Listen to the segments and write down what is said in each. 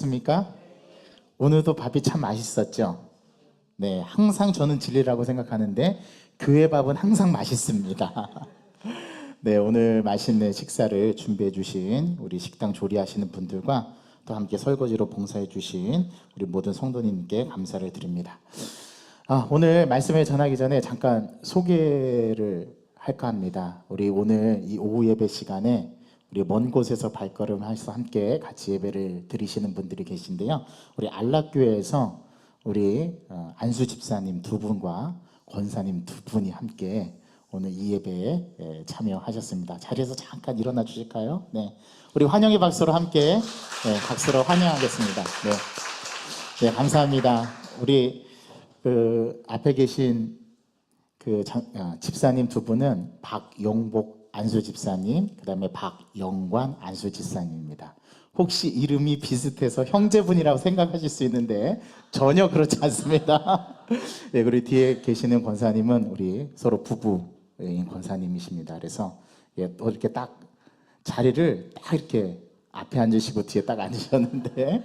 습니까? 오늘도 밥이 참 맛있었죠? 네, 항상 저는 진리라고 생각하는데 교회 밥은 항상 맛있습니다. 네, 오늘 맛있는 식사를 준비해 주신 우리 식당 조리하시는 분들과 또 함께 설거지로 봉사해 주신 우리 모든 성도님께 감사를 드립니다. 오늘 말씀을 전하기 전에 잠깐 소개를 할까 합니다. 우리 오늘 이 오후 예배 시간에 우리 먼 곳에서 발걸음해서 함께 같이 예배를 드리시는 분들이 계신데요. 우리 안락교회에서 우리 안수 집사님 두 분과 권사님 두 분이 함께 오늘 이 예배에 참여하셨습니다. 자리에서 잠깐 일어나 주실까요? 네, 우리 환영의 박수로 함께 박수로 환영하겠습니다. 네, 감사합니다. 우리 그 앞에 계신 그 집사님 두 분은 박용복 안수 집사님, 그 다음에 박영관 안수 집사님입니다. 혹시 이름이 비슷해서 형제분이라고 생각하실 수 있는데 전혀 그렇지 않습니다. 네, 그리고 뒤에 계시는 권사님은 우리 서로 부부인 권사님이십니다. 그래서 또 이렇게 딱 자리를 딱 이렇게 앞에 앉으시고 뒤에 딱 앉으셨는데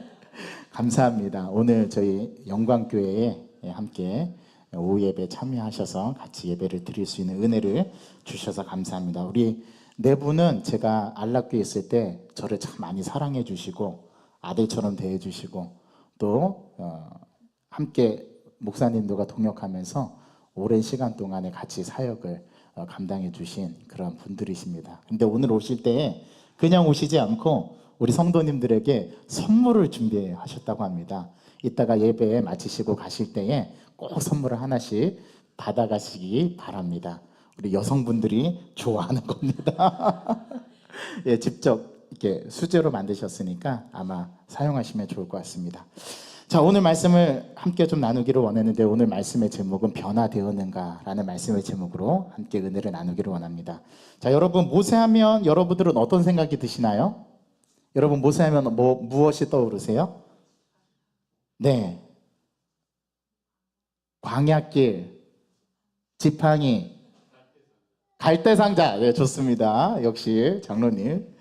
감사합니다. 오늘 저희 영광교회에 함께 오후 예배 참여하셔서 같이 예배를 드릴 수 있는 은혜를 주셔서 감사합니다. 우리 네 분은 제가 안락교에 있을 때 저를 참 많이 사랑해 주시고 아들처럼 대해 주시고 또 함께 목사님들과 동역하면서 오랜 시간 동안에 같이 사역을 감당해 주신 그런 분들이십니다. 근데 오늘 오실 때 그냥 오시지 않고 우리 성도님들에게 선물을 준비하셨다고 합니다. 이따가 예배 마치시고 가실 때에 꼭 선물을 하나씩 받아가시기 바랍니다. 우리 여성분들이 좋아하는 겁니다. 예, 직접 이렇게 수제로 만드셨으니까 아마 사용하시면 좋을 것 같습니다. 자, 오늘 말씀을 함께 좀 나누기를 원했는데 오늘 말씀의 제목은 변화되었는가라는 말씀의 제목으로 함께 은혜를 나누기를 원합니다. 자, 여러분 모세하면 여러분들은 어떤 생각이 드시나요? 여러분 모세하면 무엇이 떠오르세요? 네, 광야길, 지팡이, 갈대상자. 네, 좋습니다. 역시 장로님.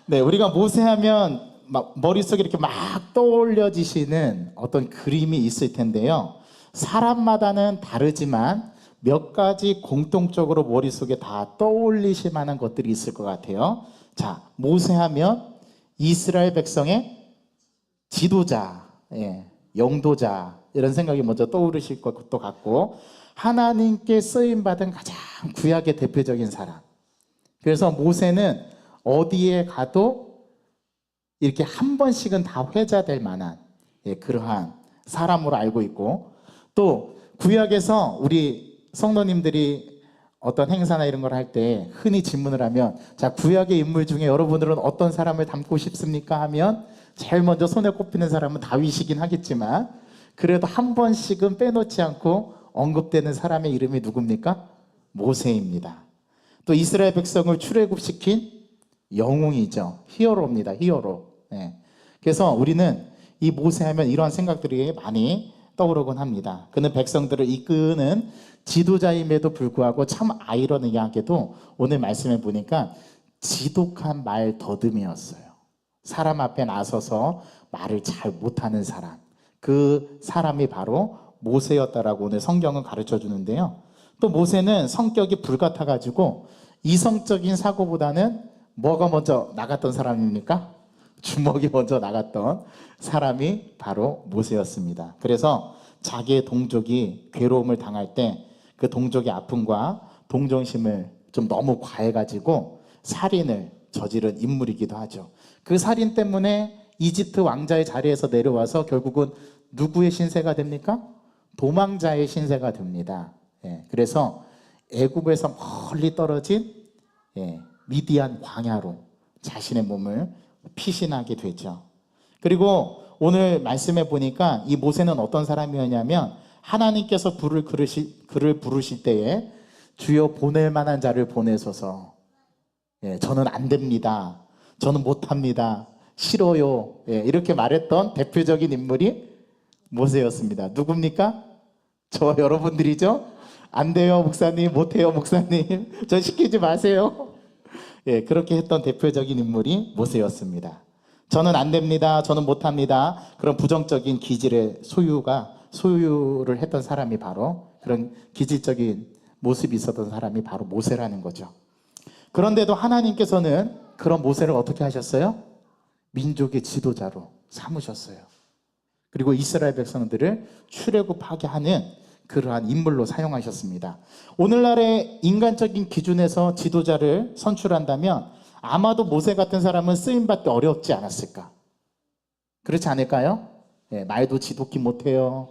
네, 우리가 모세하면 막 머릿속에 이렇게 막 떠올려지시는 어떤 그림이 있을 텐데요. 사람마다는 다르지만 몇 가지 공통적으로 머릿속에 다 떠올리실 만한 것들이 있을 것 같아요. 자, 모세하면 이스라엘 백성의 지도자, 영도자, 이런 생각이 먼저 떠오르실 것도 같고, 하나님께 쓰임받은 가장 구약의 대표적인 사람. 그래서 모세는 어디에 가도 이렇게 한 번씩은 다 회자될 만한 그러한 사람으로 알고 있고, 또 구약에서 우리 성도님들이 어떤 행사나 이런 걸 할 때 흔히 질문을 하면, 자, 구약의 인물 중에 여러분들은 어떤 사람을 닮고 싶습니까? 하면 제일 먼저 손에 꼽히는 사람은 다윗이긴 하겠지만 그래도 한 번씩은 빼놓지 않고 언급되는 사람의 이름이 누굽니까? 모세입니다. 또 이스라엘 백성을 출애굽시킨 영웅이죠. 히어로입니다. 히어로. 그래서 우리는 이 모세하면 이러한 생각들이 많이 떠오르곤 합니다. 그는 백성들을 이끄는 지도자임에도 불구하고 참 아이러니하게도 오늘 말씀해 보니까 지독한 말 더듬이었어요. 사람 앞에 나서서 말을 잘 못하는 사람, 그 사람이 바로 모세였다라고 오늘 성경은 가르쳐 주는데요. 또 모세는 성격이 불같아가지고 이성적인 사고보다는 뭐가 먼저 나갔던 사람입니까? 주먹이 먼저 나갔던 사람이 바로 모세였습니다. 그래서 자기의 동족이 괴로움을 당할 때 그 동족의 아픔과 동정심을 좀 너무 과해가지고 살인을 저지른 인물이기도 하죠. 그 살인 때문에 이집트 왕자의 자리에서 내려와서 결국은 누구의 신세가 됩니까? 도망자의 신세가 됩니다. 그래서 애굽에서 멀리 떨어진 미디안 광야로 자신의 몸을 피신하게 되죠. 그리고 오늘 말씀해 보니까 이 모세는 어떤 사람이었냐면 하나님께서 그를 부르실 때에 주여 보낼 만한 자를 보내소서. 저는 안 됩니다. 저는 못합니다. 싫어요. 이렇게 말했던 대표적인 인물이 모세였습니다. 누굽니까? 저 여러분들이죠? 안 돼요, 목사님. 못해요, 목사님. 저 시키지 마세요. 그렇게 했던 대표적인 인물이 모세였습니다. 저는 안 됩니다. 저는 못합니다. 그런 부정적인 기질의 소유를 했던 사람이 바로 그런 기질적인 모습이 있었던 사람이 바로 모세라는 거죠. 그런데도 하나님께서는 그런 모세를 어떻게 하셨어요? 민족의 지도자로 삼으셨어요. 그리고 이스라엘 백성들을 출애굽하게 하는 그러한 인물로 사용하셨습니다. 오늘날의 인간적인 기준에서 지도자를 선출한다면 아마도 모세 같은 사람은 쓰임받기 어렵지 않았을까? 그렇지 않을까요? 예, 말도 지독히 못해요.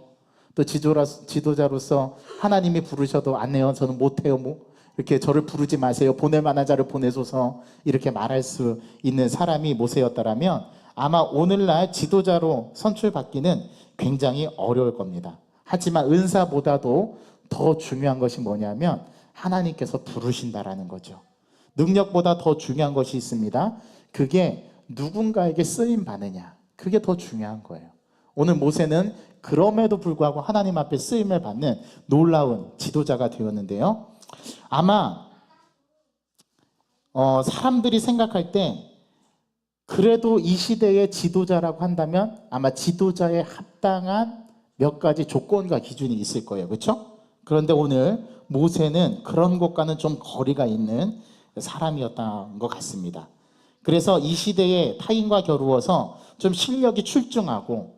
또 지도자로서 하나님이 부르셔도 안 해요. 저는 못해요. 이렇게 저를 부르지 마세요. 보낼 만한 자를 보내소서. 이렇게 말할 수 있는 사람이 모세였다라면 아마 오늘날 지도자로 선출받기는 굉장히 어려울 겁니다. 하지만 은사보다도 더 중요한 것이 뭐냐면 하나님께서 부르신다라는 거죠. 능력보다 더 중요한 것이 있습니다. 그게 누군가에게 쓰임 받느냐. 그게 더 중요한 거예요. 오늘 모세는 그럼에도 불구하고 하나님 앞에 쓰임을 받는 놀라운 지도자가 되었는데요. 아마 사람들이 생각할 때 그래도 이 시대의 지도자라고 한다면 아마 지도자에 합당한 몇 가지 조건과 기준이 있을 거예요. 그렇죠? 그런데 오늘 모세는 그런 것과는 좀 거리가 있는 사람이었던 것 같습니다. 그래서 이 시대에 타인과 겨루어서 좀 실력이 출중하고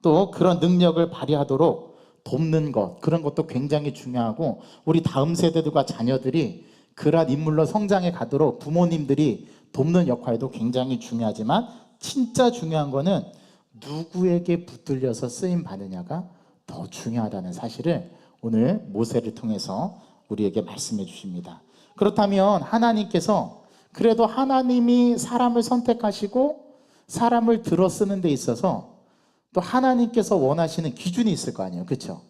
또 그런 능력을 발휘하도록 돕는 것, 그런 것도 굉장히 중요하고 우리 다음 세대들과 자녀들이 그러한 인물로 성장해 가도록 부모님들이 돕는 역할도 굉장히 중요하지만 진짜 중요한 거는 누구에게 붙들려서 쓰임 받느냐가 더 중요하다는 사실을 오늘 모세를 통해서 우리에게 말씀해 주십니다. 그렇다면 하나님께서 그래도 하나님이 사람을 선택하시고 사람을 들어 쓰는 데 있어서 또 하나님께서 원하시는 기준이 있을 거 아니에요. 그렇죠?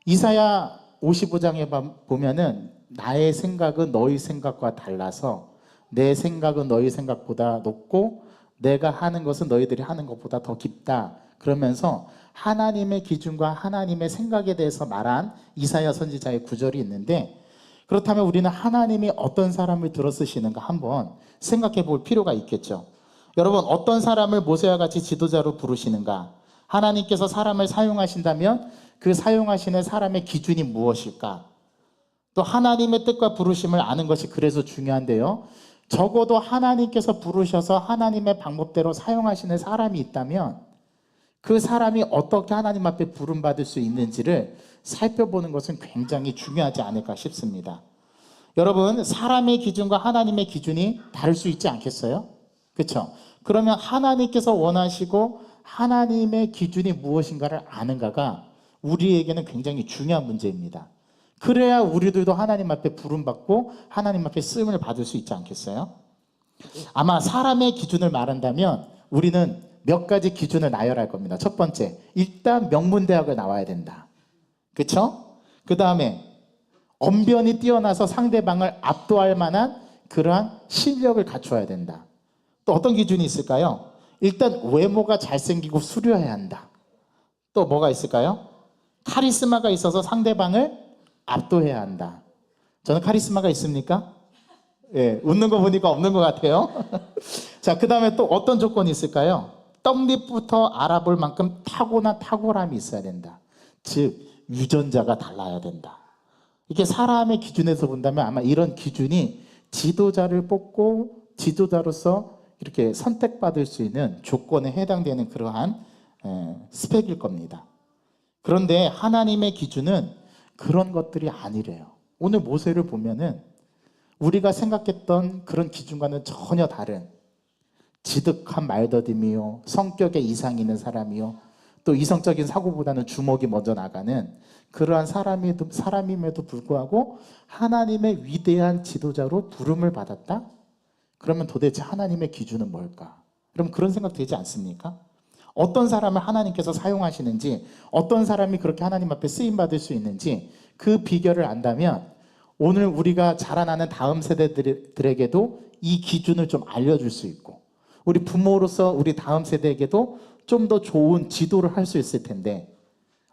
이사야 55장에 보면은 나의 생각은 너희 생각과 달라서 내 생각은 너희 생각보다 높고 내가 하는 것은 너희들이 하는 것보다 더 깊다. 그러면서 하나님의 기준과 하나님의 생각에 대해서 말한 이사야 선지자의 구절이 있는데 그렇다면 우리는 하나님이 어떤 사람을 들어 쓰시는가 한번 생각해 볼 필요가 있겠죠. 여러분 어떤 사람을 모세와 같이 지도자로 부르시는가? 하나님께서 사람을 사용하신다면 그 사용하시는 사람의 기준이 무엇일까? 또 하나님의 뜻과 부르심을 아는 것이 그래서 중요한데요. 적어도 하나님께서 부르셔서 하나님의 방법대로 사용하시는 사람이 있다면 그 사람이 어떻게 하나님 앞에 부름받을 수 있는지를 살펴보는 것은 굉장히 중요하지 않을까 싶습니다. 여러분 사람의 기준과 하나님의 기준이 다를 수 있지 않겠어요? 그렇죠? 그러면 하나님께서 원하시고 하나님의 기준이 무엇인가를 아는가가 우리에게는 굉장히 중요한 문제입니다. 그래야 우리들도 하나님 앞에 부름받고 하나님 앞에 쓰임을 받을 수 있지 않겠어요? 아마 사람의 기준을 말한다면 우리는 몇 가지 기준을 나열할 겁니다. 첫 번째, 일단 명문대학을 나와야 된다. 그렇죠? 그 다음에 언변이 뛰어나서 상대방을 압도할 만한 그러한 실력을 갖춰야 된다. 또 어떤 기준이 있을까요? 일단 외모가 잘생기고 수려해야 한다. 또 뭐가 있을까요? 카리스마가 있어서 상대방을 압도해야 한다. 저는 카리스마가 있습니까? 예, 웃는 거 보니까 없는 것 같아요. 자, 그 다음에 또 어떤 조건이 있을까요? 떡잎부터 알아볼 만큼 타고난 탁월함이 있어야 된다. 즉 유전자가 달라야 된다. 이게 사람의 기준에서 본다면 아마 이런 기준이 지도자를 뽑고 지도자로서 이렇게 선택받을 수 있는 조건에 해당되는 그러한 스펙일 겁니다. 그런데 하나님의 기준은 그런 것들이 아니래요. 오늘 모세를 보면은 우리가 생각했던 그런 기준과는 전혀 다른 지득한 말더듬이요, 성격에 이상이 있는 사람이요, 또 이성적인 사고보다는 주먹이 먼저 나가는 그러한 사람임에도 불구하고 하나님의 위대한 지도자로 부름을 받았다? 그러면 도대체 하나님의 기준은 뭘까? 그럼 그런 생각 되지 않습니까? 어떤 사람을 하나님께서 사용하시는지, 어떤 사람이 그렇게 하나님 앞에 쓰임받을 수 있는지 그 비결을 안다면 오늘 우리가 자라나는 다음 세대들에게도 이 기준을 좀 알려줄 수 있고 우리 부모로서 우리 다음 세대에게도 좀 더 좋은 지도를 할 수 있을 텐데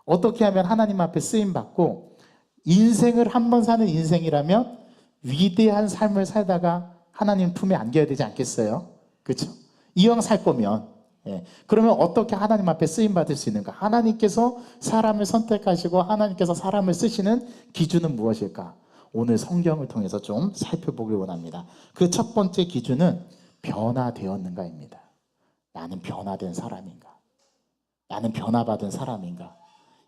어떻게 하면 하나님 앞에 쓰임받고 인생을 한 번 사는 인생이라면 위대한 삶을 살다가 하나님 품에 안겨야 되지 않겠어요? 그렇죠? 이왕 살 거면. 그러면 어떻게 하나님 앞에 쓰임 받을 수 있는가? 하나님께서 사람을 선택하시고 하나님께서 사람을 쓰시는 기준은 무엇일까? 오늘 성경을 통해서 좀 살펴보길 원합니다. 그 첫 번째 기준은 변화되었는가입니다. 나는 변화된 사람인가? 나는 변화받은 사람인가?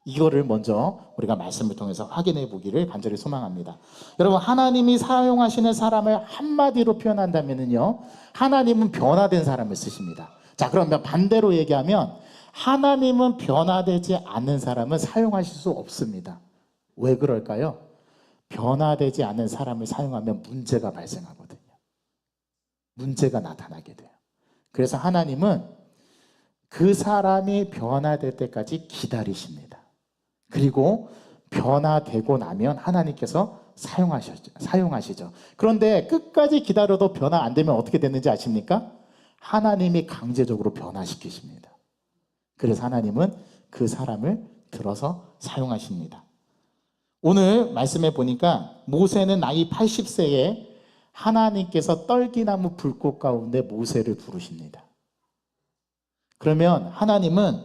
이거를 먼저 우리가 말씀을 통해서 확인해 보기를 간절히 소망합니다. 여러분, 하나님이 사용하시는 사람을 한마디로 표현한다면요, 하나님은 변화된 사람을 쓰십니다. 자, 그러면 반대로 얘기하면 하나님은 변화되지 않는 사람은 사용하실 수 없습니다. 왜 그럴까요? 변화되지 않는 사람을 사용하면 문제가 발생하거든요. 문제가 나타나게 돼요. 그래서 하나님은 그 사람이 변화될 때까지 기다리십니다. 그리고 변화되고 나면 하나님께서 사용하시죠. 그런데 끝까지 기다려도 변화 안 되면 어떻게 되는지 아십니까? 하나님이 강제적으로 변화시키십니다. 그래서 하나님은 그 사람을 들어서 사용하십니다. 오늘 말씀해 보니까 모세는 나이 80세에 하나님께서 떨기나무 불꽃 가운데 모세를 부르십니다. 그러면 하나님은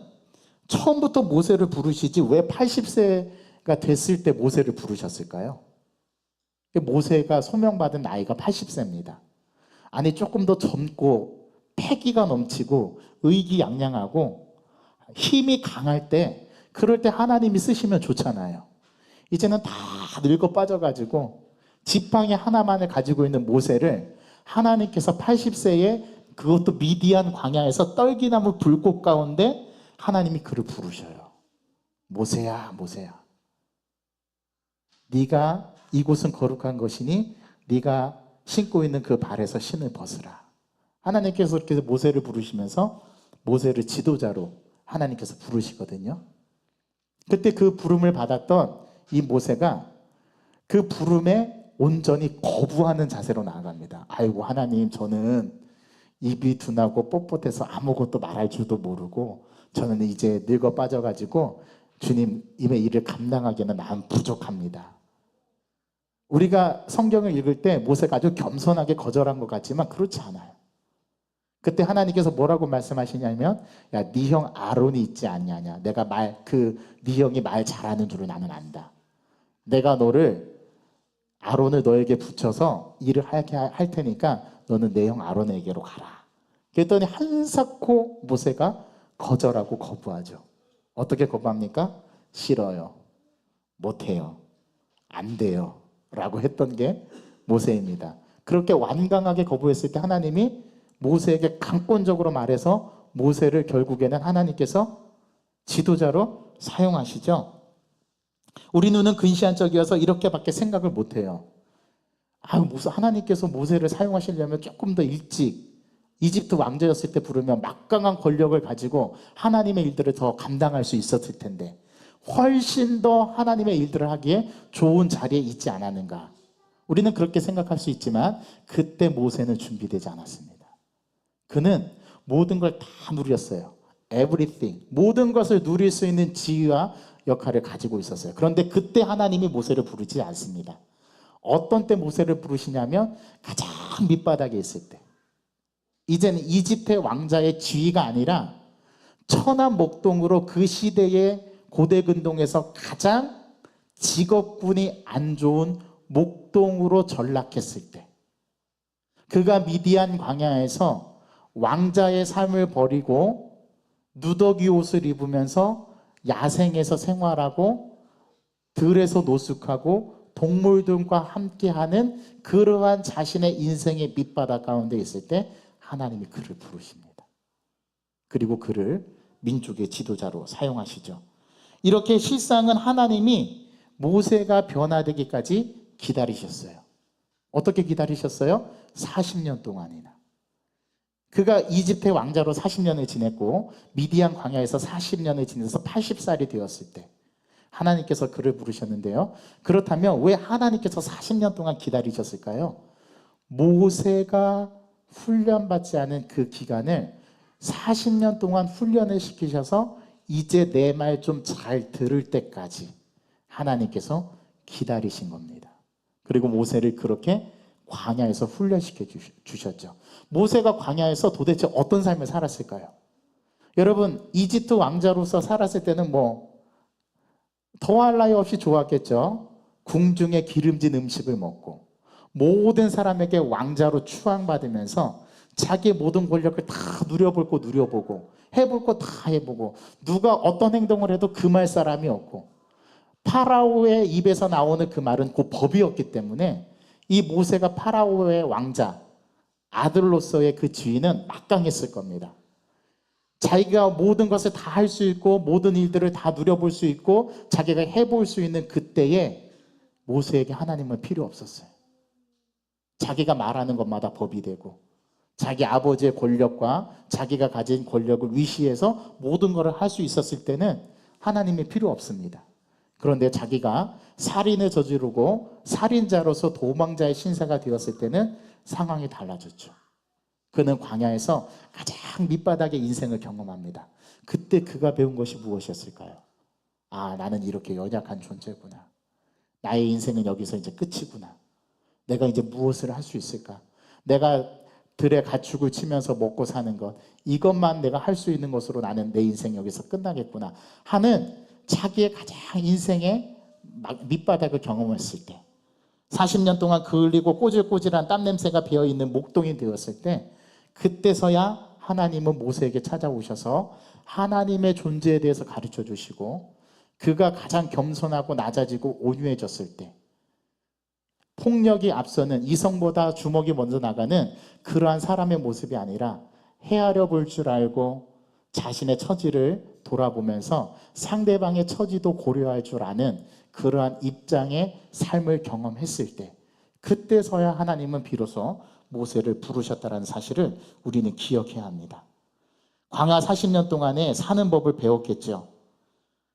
처음부터 모세를 부르시지 왜 80세가 됐을 때 모세를 부르셨을까요? 모세가 소명받은 나이가 80세입니다. 아니, 조금 더 젊고 패기가 넘치고 의기양양하고 힘이 강할 때, 그럴 때 하나님이 쓰시면 좋잖아요. 이제는 다 늙어 빠져가지고 지팡이 하나만을 가지고 있는 모세를 하나님께서 80세에 그것도 미디안 광야에서 떨기나무 불꽃 가운데 하나님이 그를 부르셔요. 모세야, 모세야, 네가 이곳은 거룩한 것이니 네가 신고 있는 그 발에서 신을 벗으라. 하나님께서 이렇게 모세를 부르시면서 모세를 지도자로 하나님께서 부르시거든요. 그때 그 부름을 받았던 이 모세가 그 부름에 온전히 거부하는 자세로 나아갑니다. 아이고 하나님, 저는 입이 둔하고 뻣뻣해서 아무것도 말할 줄도 모르고 저는 이제 늙어 빠져가지고 주님의 일을 감당하기에는 난 부족합니다. 우리가 성경을 읽을 때 모세가 아주 겸손하게 거절한 것 같지만 그렇지 않아요. 그때 하나님께서 뭐라고 말씀하시냐면, 야, 네 형 아론이 있지 않냐냐. 내가 네 형이 말 잘하는 줄을 나는 안다. 내가 아론을 너에게 붙여서 일을 하게 할 테니까 너는 내 형 아론에게로 가라. 그랬더니 한사코 모세가 거절하고 거부하죠. 어떻게 거부합니까? 싫어요. 못해요. 안 돼요. 라고 했던 게 모세입니다. 그렇게 완강하게 거부했을 때 하나님이 모세에게 강권적으로 말해서 모세를 결국에는 하나님께서 지도자로 사용하시죠. 우리 눈은 근시안적이어서 이렇게밖에 생각을 못해요. 하나님께서 모세를 사용하시려면 조금 더 일찍 이집트 왕자였을 때 부르면 막강한 권력을 가지고 하나님의 일들을 더 감당할 수 있었을 텐데 훨씬 더 하나님의 일들을 하기에 좋은 자리에 있지 않았는가. 우리는 그렇게 생각할 수 있지만 그때 모세는 준비되지 않았습니다. 그는 모든 걸 다 누렸어요. Everything. 모든 것을 누릴 수 있는 지위와 역할을 가지고 있었어요. 그런데 그때 하나님이 모세를 부르지 않습니다. 어떤 때 모세를 부르시냐면 가장 밑바닥에 있을 때. 이제는 이집트의 왕자의 지위가 아니라 천한 목동으로 그 시대의 고대 근동에서 가장 직업군이 안 좋은 목동으로 전락했을 때, 그가 미디안 광야에서 왕자의 삶을 버리고 누더기 옷을 입으면서 야생에서 생활하고 들에서 노숙하고 동물들과 함께하는 그러한 자신의 인생의 밑바닥 가운데 있을 때 하나님이 그를 부르십니다. 그리고 그를 민족의 지도자로 사용하시죠. 이렇게 실상은 하나님이 모세가 변화되기까지 기다리셨어요. 어떻게 기다리셨어요? 40년 동안이나. 그가 이집트의 왕자로 40년을 지냈고 미디안 광야에서 40년을 지내서 80살이 되었을 때 하나님께서 그를 부르셨는데요. 그렇다면 왜 하나님께서 40년 동안 기다리셨을까요? 모세가 훈련받지 않은 그 기간을 40년 동안 훈련을 시키셔서 이제 내 말 좀 잘 들을 때까지 하나님께서 기다리신 겁니다. 그리고 모세를 그렇게 광야에서 훈련시켜 주셨죠. 모세가 광야에서 도대체 어떤 삶을 살았을까요? 여러분, 이집트 왕자로서 살았을 때는 더할 나위 없이 좋았겠죠. 궁중의 기름진 음식을 먹고 모든 사람에게 왕자로 추앙받으면서 자기의 모든 권력을 다 누려볼 거 누려보고 해볼 거 다 해보고 누가 어떤 행동을 해도 금할 사람이 없고 파라오의 입에서 나오는 그 말은 곧 법이었기 때문에 이 모세가 파라오의 왕자 아들로서의 그 지위는 막강했을 겁니다. 자기가 모든 것을 다 할 수 있고 모든 일들을 다 누려볼 수 있고 자기가 해볼 수 있는 그때에 모세에게 하나님은 필요 없었어요. 자기가 말하는 것마다 법이 되고 자기 아버지의 권력과 자기가 가진 권력을 위시해서 모든 것을 할 수 있었을 때는 하나님이 필요 없습니다. 그런데 자기가 살인을 저지르고 살인자로서 도망자의 신세가 되었을 때는 상황이 달라졌죠. 그는 광야에서 가장 밑바닥의 인생을 경험합니다. 그때 그가 배운 것이 무엇이었을까요? 아, 나는 이렇게 연약한 존재구나. 나의 인생은 여기서 이제 끝이구나. 내가 이제 무엇을 할 수 있을까? 내가 들에 가축을 치면서 먹고 사는 것, 이것만 내가 할 수 있는 것으로 나는 내 인생 여기서 끝나겠구나 하는 자기의 가장 인생의 밑바닥을 경험했을 때 40년 동안 그을리고 꼬질꼬질한 땀냄새가 배어있는 목동이 되었을 때 그때서야 하나님은 모세에게 찾아오셔서 하나님의 존재에 대해서 가르쳐 주시고 그가 가장 겸손하고 낮아지고 온유해졌을 때 폭력이 앞서는 이성보다 주먹이 먼저 나가는 그러한 사람의 모습이 아니라 헤아려 볼 줄 알고 자신의 처지를 돌아보면서 상대방의 처지도 고려할 줄 아는 그러한 입장의 삶을 경험했을 때 그때서야 하나님은 비로소 모세를 부르셨다는 사실을 우리는 기억해야 합니다. 광야 40년 동안에 사는 법을 배웠겠죠.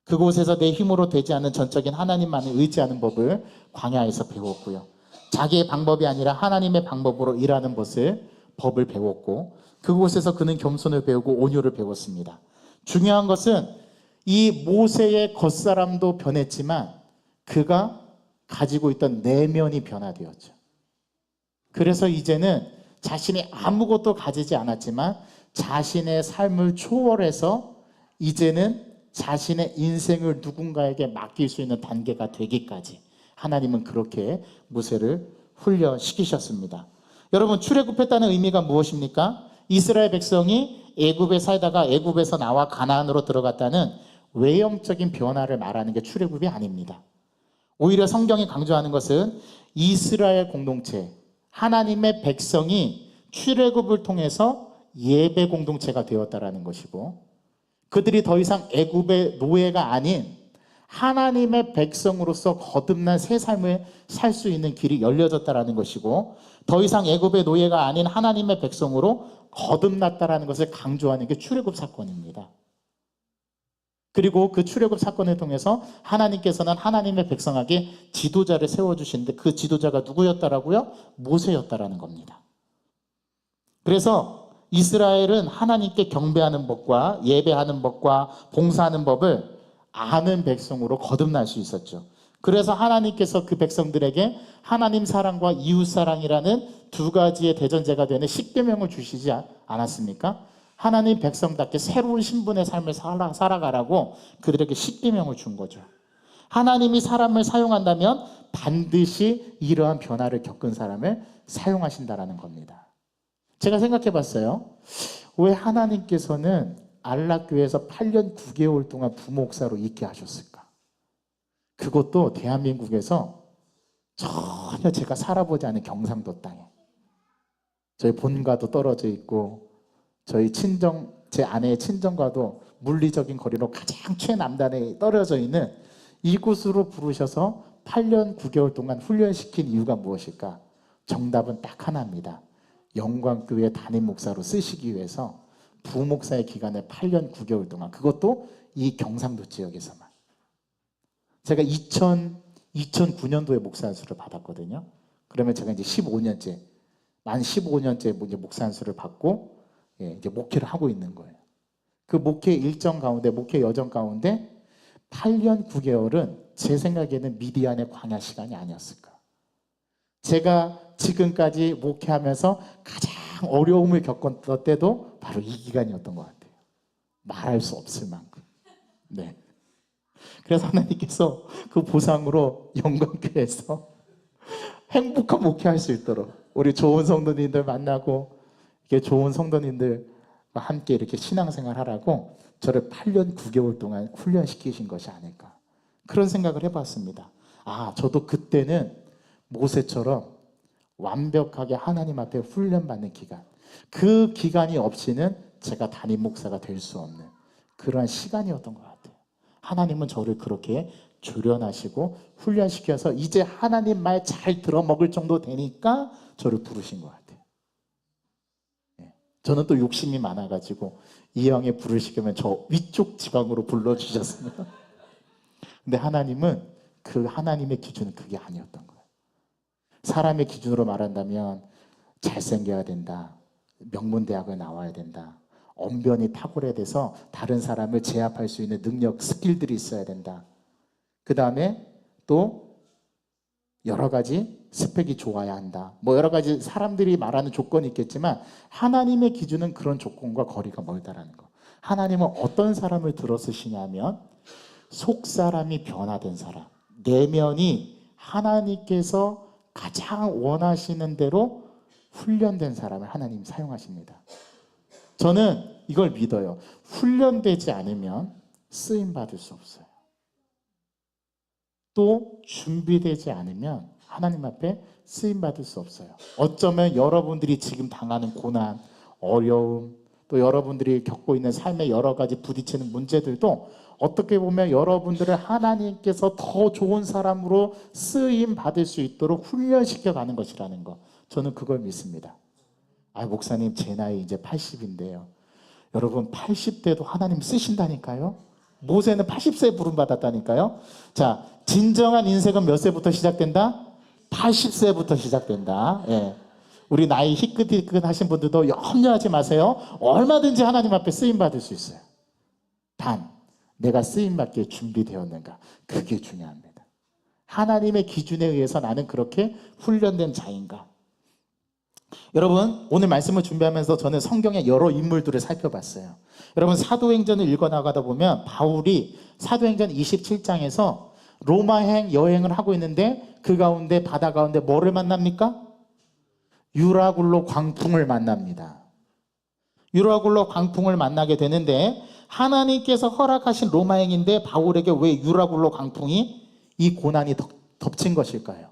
그곳에서 내 힘으로 되지 않는 전적인 하나님만을 의지하는 법을 광야에서 배웠고요. 자기의 방법이 아니라 하나님의 방법으로 일하는 법을 배웠고 그곳에서 그는 겸손을 배우고 온유를 배웠습니다. 중요한 것은 이 모세의 겉사람도 변했지만 그가 가지고 있던 내면이 변화되었죠. 그래서 이제는 자신이 아무것도 가지지 않았지만 자신의 삶을 초월해서 이제는 자신의 인생을 누군가에게 맡길 수 있는 단계가 되기까지 하나님은 그렇게 모세를 훈련시키셨습니다. 여러분, 출애굽했다는 의미가 무엇입니까? 이스라엘 백성이 애굽에 살다가 애굽에서 나와 가나안으로 들어갔다는 외형적인 변화를 말하는 게 출애굽이 아닙니다. 오히려 성경이 강조하는 것은 이스라엘 공동체, 하나님의 백성이 출애굽을 통해서 예배 공동체가 되었다라는 것이고 그들이 더 이상 애굽의 노예가 아닌 하나님의 백성으로서 거듭난 새 삶을 살 수 있는 길이 열려졌다라는 것이고 더 이상 애굽의 노예가 아닌 하나님의 백성으로 거듭났다라는 것을 강조하는 게 출애굽 사건입니다. 그리고 그 출애굽 사건을 통해서 하나님께서는 하나님의 백성에게 지도자를 세워주시는데 그 지도자가 누구였다라고요? 모세였다라는 겁니다. 그래서 이스라엘은 하나님께 경배하는 법과 예배하는 법과 봉사하는 법을 아는 백성으로 거듭날 수 있었죠. 그래서 하나님께서 그 백성들에게 하나님 사랑과 이웃 사랑이라는 두 가지의 대전제가 되는 십계명을 주시지 않았습니까? 하나님 백성답게 새로운 신분의 삶을 살아가라고 그들에게 십계명을 준 거죠. 하나님이 사람을 사용한다면 반드시 이러한 변화를 겪은 사람을 사용하신다라는 겁니다. 제가 생각해 봤어요. 왜 하나님께서는 안락교회에서 8년 9개월 동안 부목사로 있게 하셨을까? 그것도 대한민국에서 전혀 제가 살아보지 않은 경상도 땅에 저희 본가도 떨어져 있고 저희 제 아내의 친정과도 물리적인 거리로 가장 최남단에 떨어져 있는 이곳으로 부르셔서 8년 9개월 동안 훈련시킨 이유가 무엇일까? 정답은 딱 하나입니다. 영광교회 담임 목사로 쓰시기 위해서 부목사의 기간을 8년 9개월 동안 그것도 이 경상도 지역에서만 제가 2009년도에 목사 안수를 받았거든요. 그러면 제가 이제 15년째 만 15년째 목사 안수를 받고 이제 목회를 하고 있는 거예요. 그 목회 일정 가운데 목회 여정 가운데 8년 9개월은 제 생각에는 미디안의 광야 시간이 아니었을까. 제가 지금까지 목회하면서 가장 어려움을 겪었던 때도 바로 이 기간이었던 것 같아요. 말할 수 없을 만큼. 네. 그래서 하나님께서 그 보상으로 영광교회에서 행복한 목회할 수 있도록 우리 좋은 성도님들 만나고 이렇게 좋은 성도님들과 함께 이렇게 신앙생활 하라고 저를 8년 9개월 동안 훈련시키신 것이 아닐까, 그런 생각을 해봤습니다. 아, 저도 그때는 모세처럼 완벽하게 하나님 앞에 훈련받는 기간, 그 기간이 없이는 제가 담임 목사가 될 수 없는 그러한 시간이었던 것 같아요. 하나님은 저를 그렇게 조련하시고 훈련시켜서 이제 하나님 말 잘 들어먹을 정도 되니까 저를 부르신 것 같아요. 저는 또 욕심이 많아가지고 이왕에 부르시면 저 위쪽 지방으로 불러주셨습니다. 근데 하나님은 그 하나님의 기준은 그게 아니었던 거예요. 사람의 기준으로 말한다면 잘생겨야 된다, 명문대학을 나와야 된다, 언변이 탁월해야 돼서 다른 사람을 제압할 수 있는 능력, 스킬들이 있어야 된다. 그 다음에 또 여러 가지 스펙이 좋아야 한다. 뭐 여러 가지 사람들이 말하는 조건이 있겠지만 하나님의 기준은 그런 조건과 거리가 멀다라는 거. 하나님은 어떤 사람을 들어 쓰시냐면 속사람이 변화된 사람, 내면이 하나님께서 가장 원하시는 대로 훈련된 사람을 하나님 사용하십니다. 저는 이걸 믿어요. 훈련되지 않으면 쓰임받을 수 없어요. 또 준비되지 않으면 하나님 앞에 쓰임받을 수 없어요. 어쩌면 여러분들이 지금 당하는 고난, 어려움, 또 여러분들이 겪고 있는 삶의 여러 가지 부딪히는 문제들도 어떻게 보면 여러분들을 하나님께서 더 좋은 사람으로 쓰임받을 수 있도록 훈련시켜 가는 것이라는 거, 저는 그걸 믿습니다. 아, 목사님 제 나이 이제 80인데요. 여러분 80대도 하나님 쓰신다니까요. 모세는 80세에 부름받았다니까요. 자, 진정한 인생은 몇 세부터 시작된다? 80세부터 시작된다. 예. 우리 나이 희끗희끗 하신 분들도 염려하지 마세요. 얼마든지 하나님 앞에 쓰임받을 수 있어요. 단, 내가 쓰임받기에 준비되었는가? 그게 중요합니다. 하나님의 기준에 의해서 나는 그렇게 훈련된 자인가? 여러분, 오늘 말씀을 준비하면서 저는 성경의 여러 인물들을 살펴봤어요. 여러분, 사도행전을 읽어나가다 보면 바울이 사도행전 27장에서 로마행 여행을 하고 있는데 그 가운데 바다 가운데 뭐를 만납니까? 유라굴로 광풍을 만납니다. 유라굴로 광풍을 만나게 되는데 하나님께서 허락하신 로마행인데 바울에게 왜 유라굴로 광풍이 이 고난이 덮친 것일까요?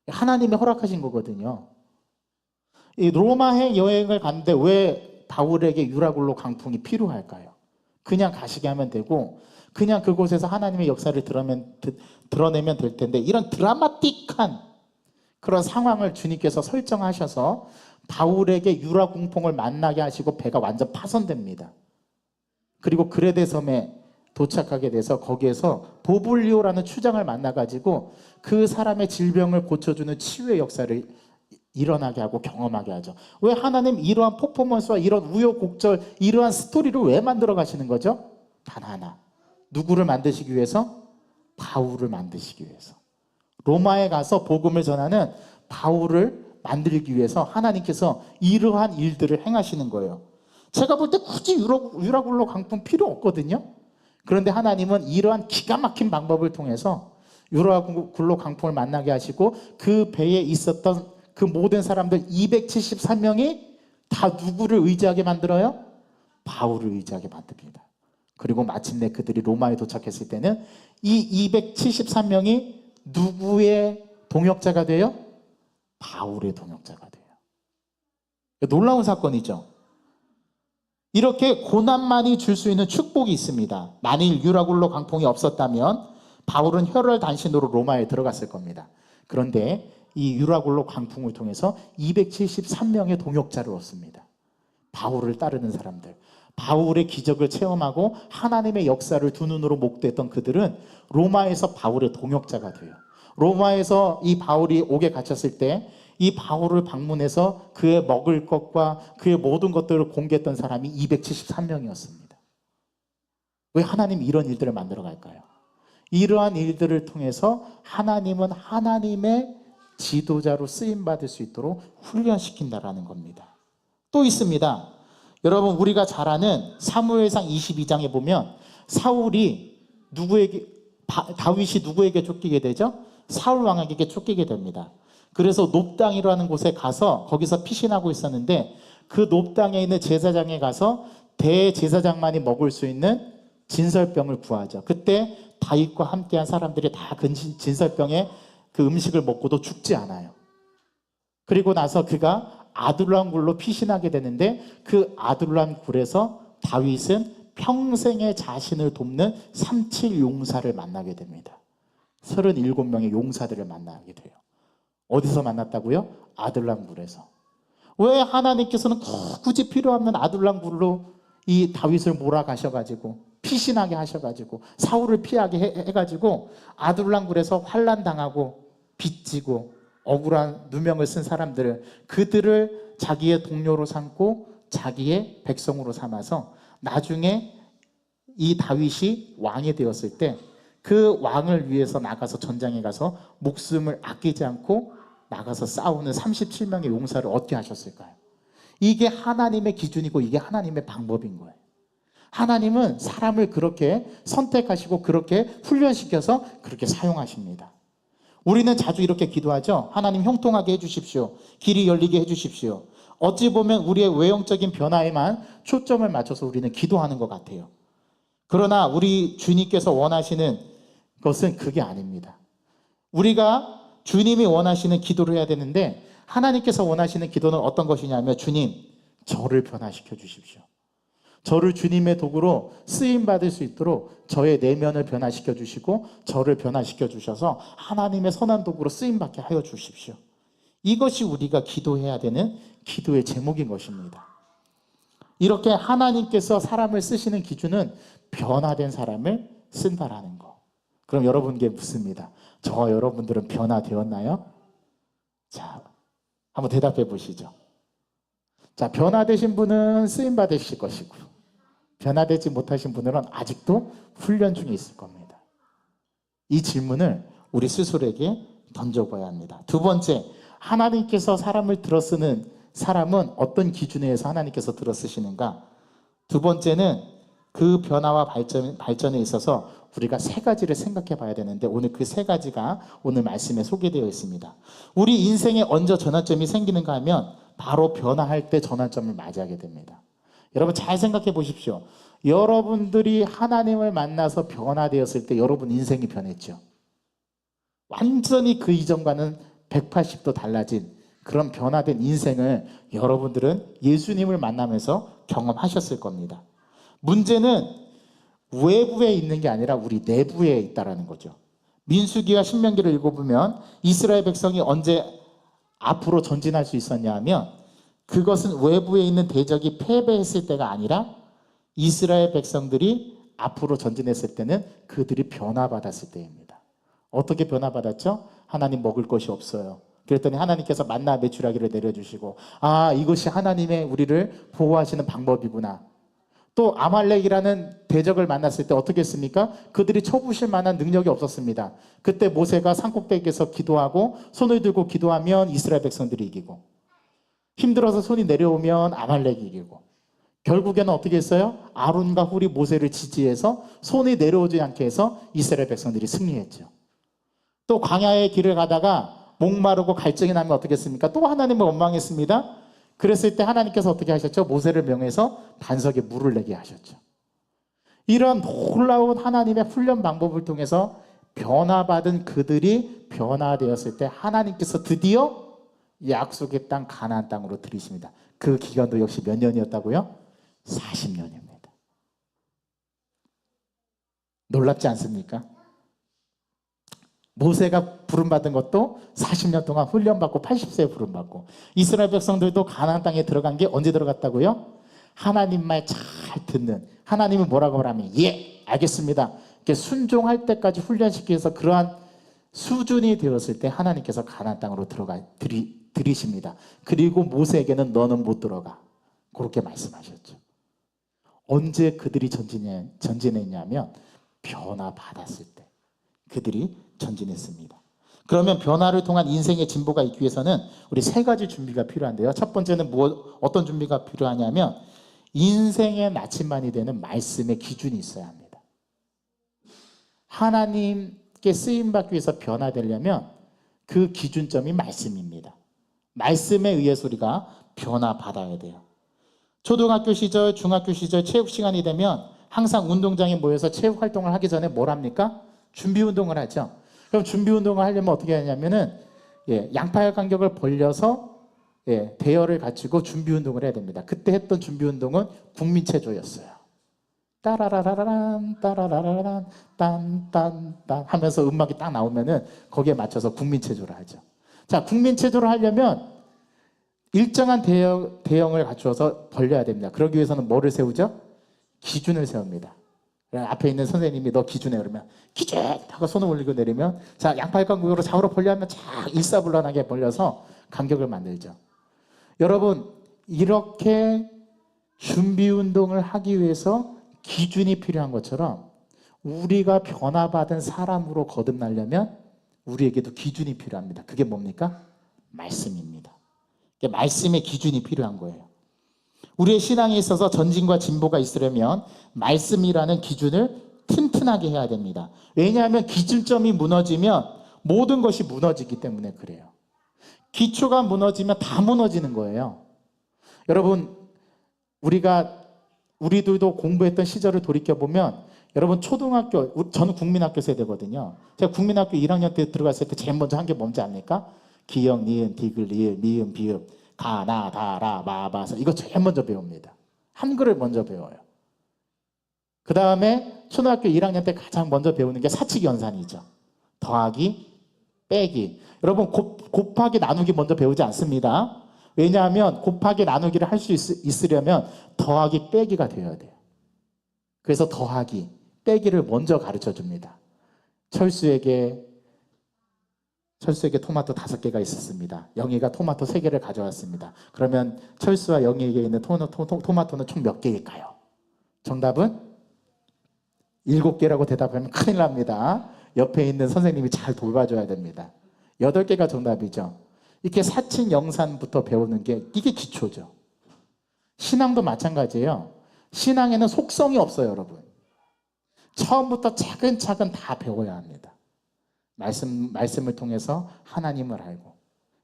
하나님이 허락하신 거거든요. 이 로마행 여행을 갔는데 왜 바울에게 유라굴로 광풍이 필요할까요? 그냥 가시게 하면 되고 그냥 그곳에서 하나님의 역사를 드러내면 될 텐데 이런 드라마틱한 그런 상황을 주님께서 설정하셔서 바울에게 유라광풍을 만나게 하시고 배가 완전 파손됩니다. 그리고 그레데 섬에 도착하게 돼서 거기에서 보블리오라는 추장을 만나가지고 그 사람의 질병을 고쳐주는 치유의 역사를 일어나게 하고 경험하게 하죠. 왜 하나님 이러한 퍼포먼스와 이런 우여곡절, 이러한 스토리를 왜 만들어 가시는 거죠? 단 하나. 누구를 만드시기 위해서? 바울을 만드시기 위해서. 로마에 가서 복음을 전하는 바울을 만들기 위해서 하나님께서 이러한 일들을 행하시는 거예요. 제가 볼 때 굳이 유라굴로 광풍 필요 없거든요. 그런데 하나님은 이러한 기가 막힌 방법을 통해서 유라굴로 광풍을 만나게 하시고 그 배에 있었던 그 모든 사람들 273명이 다 누구를 의지하게 만들어요? 바울을 의지하게 만듭니다. 그리고 마침내 그들이 로마에 도착했을 때는 이 273명이 누구의 동역자가 돼요? 바울의 동역자가 돼요. 놀라운 사건이죠. 이렇게 고난만이 줄 수 있는 축복이 있습니다. 만일 유라굴로 광풍이 없었다면 바울은 혈혈단신으로 로마에 들어갔을 겁니다. 그런데 이 유라굴로 광풍을 통해서 273명의 동역자를 얻습니다. 바울을 따르는 사람들, 바울의 기적을 체험하고 하나님의 역사를 두 눈으로 목도했던 그들은 로마에서 바울의 동역자가 돼요. 로마에서 이 바울이 옥에 갇혔을 때 이 바울을 방문해서 그의 먹을 것과 그의 모든 것들을 공개했던 사람이 273명이었습니다. 왜 하나님이 이런 일들을 만들어 갈까요? 이러한 일들을 통해서 하나님은 하나님의 지도자로 쓰임받을 수 있도록 훈련시킨다라는 겁니다. 또 있습니다. 여러분, 우리가 잘 아는 사무엘상 22장에 보면 다윗이 누구에게 쫓기게 되죠? 사울 왕에게 쫓기게 됩니다. 그래서 높당이라는 곳에 가서 거기서 피신하고 있었는데, 그 높당에 있는 제사장에 가서 대제사장만이 먹을 수 있는 진설병을 구하죠. 그때 다윗과 함께한 사람들이 다 그 진설병에 그 음식을 먹고도 죽지 않아요. 그리고 나서 그가 아둘람 굴로 피신하게 되는데, 그 아둘람 굴에서 다윗은 평생의 자신을 돕는 37 용사를 만나게 됩니다. 37명의 용사들을 만나게 돼요. 어디서 만났다고요? 아둘람 굴에서. 왜 하나님께서는 굳이 필요 없는 아둘람 굴로 이 다윗을 몰아가셔가지고 피신하게 하셔가지고 사울을 피하게 해가지고 아둘람 굴에서 환난 당하고 빚지고 억울한 누명을 쓴 사람들을, 그들을 자기의 동료로 삼고 자기의 백성으로 삼아서 나중에 이 다윗이 왕이 되었을 때 그 왕을 위해서 나가서 전장에 가서 목숨을 아끼지 않고 나가서 싸우는 37명의 용사를 얻게 하셨을까요? 이게 하나님의 기준이고 이게 하나님의 방법인 거예요. 하나님은 사람을 그렇게 선택하시고 그렇게 훈련시켜서 그렇게 사용하십니다. 우리는 자주 이렇게 기도하죠. 하나님 형통하게 해주십시오. 길이 열리게 해주십시오. 어찌 보면 우리의 외형적인 변화에만 초점을 맞춰서 우리는 기도하는 것 같아요. 그러나 우리 주님께서 원하시는 것은 그게 아닙니다. 우리가 주님이 원하시는 기도를 해야 되는데, 하나님께서 원하시는 기도는 어떤 것이냐면, 주님, 저를 변화시켜 주십시오. 저를 주님의 도구로 쓰임받을 수 있도록 저의 내면을 변화시켜 주시고 저를 변화시켜 주셔서 하나님의 선한 도구로 쓰임받게 하여 주십시오. 이것이 우리가 기도해야 되는 기도의 제목인 것입니다. 이렇게 하나님께서 사람을 쓰시는 기준은 변화된 사람을 쓴다라는 거. 그럼 여러분께 묻습니다. 저와 여러분들은 변화되었나요? 자, 한번 대답해 보시죠. 자, 변화되신 분은 쓰임받으실 것이고요. 변화되지 못하신 분들은 아직도 훈련 중에 있을 겁니다. 이 질문을 우리 스스로에게 던져봐야 합니다. 두 번째, 하나님께서 사람을 들어쓰는 사람은 어떤 기준에 의해서 하나님께서 들어쓰시는가? 두 번째는 그 변화와 발전에 있어서 우리가 세 가지를 생각해 봐야 되는데, 오늘 그 세 가지가 오늘 말씀에 소개되어 있습니다. 우리 인생에 언제 전환점이 생기는가 하면 바로 변화할 때 전환점을 맞이하게 됩니다. 여러분 잘 생각해 보십시오. 여러분들이 하나님을 만나서 변화되었을 때 여러분 인생이 변했죠. 완전히 그 이전과는 180도 달라진 그런 변화된 인생을 여러분들은 예수님을 만나면서 경험하셨을 겁니다. 문제는 외부에 있는 게 아니라 우리 내부에 있다는 거죠. 민수기와 신명기를 읽어보면 이스라엘 백성이 언제 앞으로 전진할 수 있었냐 하면, 그것은 외부에 있는 대적이 패배했을 때가 아니라 이스라엘 백성들이 앞으로 전진했을 때는 그들이 변화받았을 때입니다. 어떻게 변화받았죠? 하나님 먹을 것이 없어요. 그랬더니 하나님께서 만나 메추라기를 내려주시고, 아, 이것이 하나님의 우리를 보호하시는 방법이구나. 또 아말렉이라는 대적을 만났을 때 어떻게 했습니까? 그들이 쳐부실 만한 능력이 없었습니다. 그때 모세가 산꼭대기에서 기도하고 손을 들고 기도하면 이스라엘 백성들이 이기고, 힘들어서 손이 내려오면 아말렉이 이기고, 결국에는 어떻게 했어요? 아론과 훌이 모세를 지지해서 손이 내려오지 않게 해서 이스라엘 백성들이 승리했죠. 또 광야의 길을 가다가 목마르고 갈증이 나면 어떻게 했습니까? 또 하나님을 원망했습니다. 그랬을 때 하나님께서 어떻게 하셨죠? 모세를 명해서 반석에 물을 내게 하셨죠. 이런 놀라운 하나님의 훈련 방법을 통해서 변화받은 그들이 변화되었을 때 하나님께서 드디어 약속의 땅 가나안 땅으로 들이십니다. 그 기간도 역시 몇 년이었다고요? 40년입니다. 놀랍지 않습니까? 모세가 부름받은 것도 40년 동안 훈련받고 80세에 부름받고, 이스라엘 백성들도 가나안 땅에 들어간 게 언제 들어갔다고요? 하나님 말 잘 듣는, 하나님이 뭐라고 하면 예 알겠습니다 이렇게 순종할 때까지 훈련시켜서 그러한 수준이 되었을 때 하나님께서 가나안 땅으로 들이십니다. 그리고 모세에게는 너는 못 들어가, 그렇게 말씀하셨죠. 언제 그들이 전진했냐면 변화받았을 때 그들이 전진했습니다. 그러면 변화를 통한 인생의 진보가 있기 위해서는 우리 세 가지 준비가 필요한데요. 첫 번째는 어떤 준비가 필요하냐면 인생의 나침반이 되는 말씀의 기준이 있어야 합니다. 하나님께 쓰임받기 위해서 변화되려면 그 기준점이 말씀입니다. 말씀에 의해서 우리가 변화받아야 돼요. 초등학교 시절, 중학교 시절 체육 시간이 되면 항상 운동장에 모여서 체육 활동을 하기 전에 뭘 합니까? 준비 운동을 하죠. 그럼 준비 운동을 하려면 어떻게 하냐면은 양팔 간격을 벌려서 대열을 갖추고 준비 운동을 해야 됩니다. 그때 했던 준비 운동은 국민체조였어요. 따라라라란 따라라라란 딴딴딴 하면서 음악이 딱 나오면은 거기에 맞춰서 국민체조를 하죠. 자, 국민체조를 하려면 일정한 대형을 갖추어서 벌려야 됩니다. 그러기 위해서는 뭐를 세우죠? 기준을 세웁니다. 앞에 있는 선생님이 너 기준해 그러면 기준 하고 손을 올리고 내리면 자, 양팔 간격으로 좌우로 벌려면 쫙 일사불란하게 벌려서 간격을 만들죠. 여러분, 이렇게 준비 운동을 하기 위해서 기준이 필요한 것처럼 우리가 변화받은 사람으로 거듭나려면 우리에게도 기준이 필요합니다. 그게 뭡니까? 말씀입니다. 말씀의 기준이 필요한 거예요. 우리의 신앙에 있어서 전진과 진보가 있으려면 말씀이라는 기준을 튼튼하게 해야 됩니다. 왜냐하면 기준점이 무너지면 모든 것이 무너지기 때문에 그래요. 기초가 무너지면 다 무너지는 거예요. 여러분, 우리들도 공부했던 시절을 돌이켜보면 여러분 초등학교, 저는 국민학교 세대거든요. 제가 국민학교 1학년 때 들어갔을 때 제일 먼저 한 게 뭔지 압니까? 기역, 니은, 디귿, 리을, 미음, 비읍, 가, 나, 다, 라, 마, 바, 서 이거 제일 먼저 배웁니다. 한글을 먼저 배워요. 그 다음에 초등학교 1학년 때 가장 먼저 배우는 게 사칙연산이죠. 더하기, 빼기. 여러분 곱하기, 나누기 먼저 배우지 않습니다. 왜냐하면 곱하기, 나누기를 할 수 있으려면 더하기, 빼기가 되어야 돼요. 그래서 더하기, 빼기를 먼저 가르쳐 줍니다. 철수에게 토마토 5개가 있었습니다. 영희가 토마토 3개를 가져왔습니다. 그러면 철수와 영희에게 있는 토마토는 총 몇 개일까요? 정답은 7개라고 대답하면 큰일 납니다. 옆에 있는 선생님이 잘 돌봐줘야 됩니다. 8개가 정답이죠. 이렇게 사칙 영산부터 배우는 게 이게 기초죠. 신앙도 마찬가지예요. 신앙에는 속성이 없어요, 여러분. 처음부터 차근차근 다 배워야 합니다. 말씀을 통해서 하나님을 알고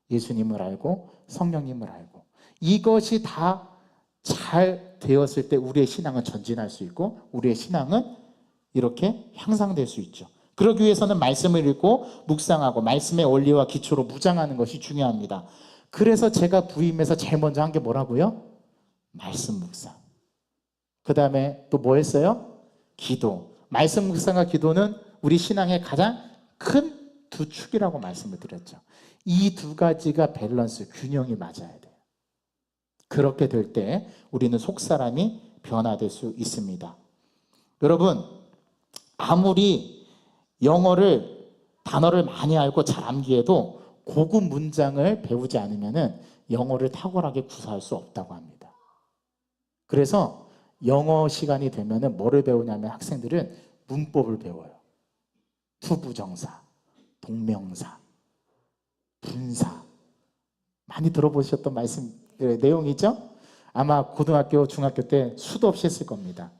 예수님을 알고 성령님을 알고 이것이 다 잘 되었을 때 우리의 신앙은 전진할 수 있고 우리의 신앙은 이렇게 향상될 수 있죠. 그러기 위해서는 말씀을 읽고 묵상하고 말씀의 원리와 기초로 무장하는 것이 중요합니다. 그래서 제가 부임해서 제일 먼저 한 게 뭐라고요? 말씀 묵상. 그 다음에 또 뭐 했어요? 기도. 말씀 묵상과 기도는 우리 신앙의 가장 큰 두 축이라고 말씀을 드렸죠. 이 두 가지가 밸런스, 균형이 맞아야 돼요. 그렇게 될 때 우리는 속사람이 변화될 수 있습니다. 여러분, 아무리 단어를 많이 알고 잘 암기해도 고급 문장을 배우지 않으면 영어를 탁월하게 구사할 수 없다고 합니다. 그래서 영어 시간이 되면 뭐를 배우냐면 학생들은 문법을 배워요. 투부정사, 동명사, 분사. 많이 들어보셨던 내용이죠? 아마 고등학교, 중학교 때 수도 없이 했을 겁니다.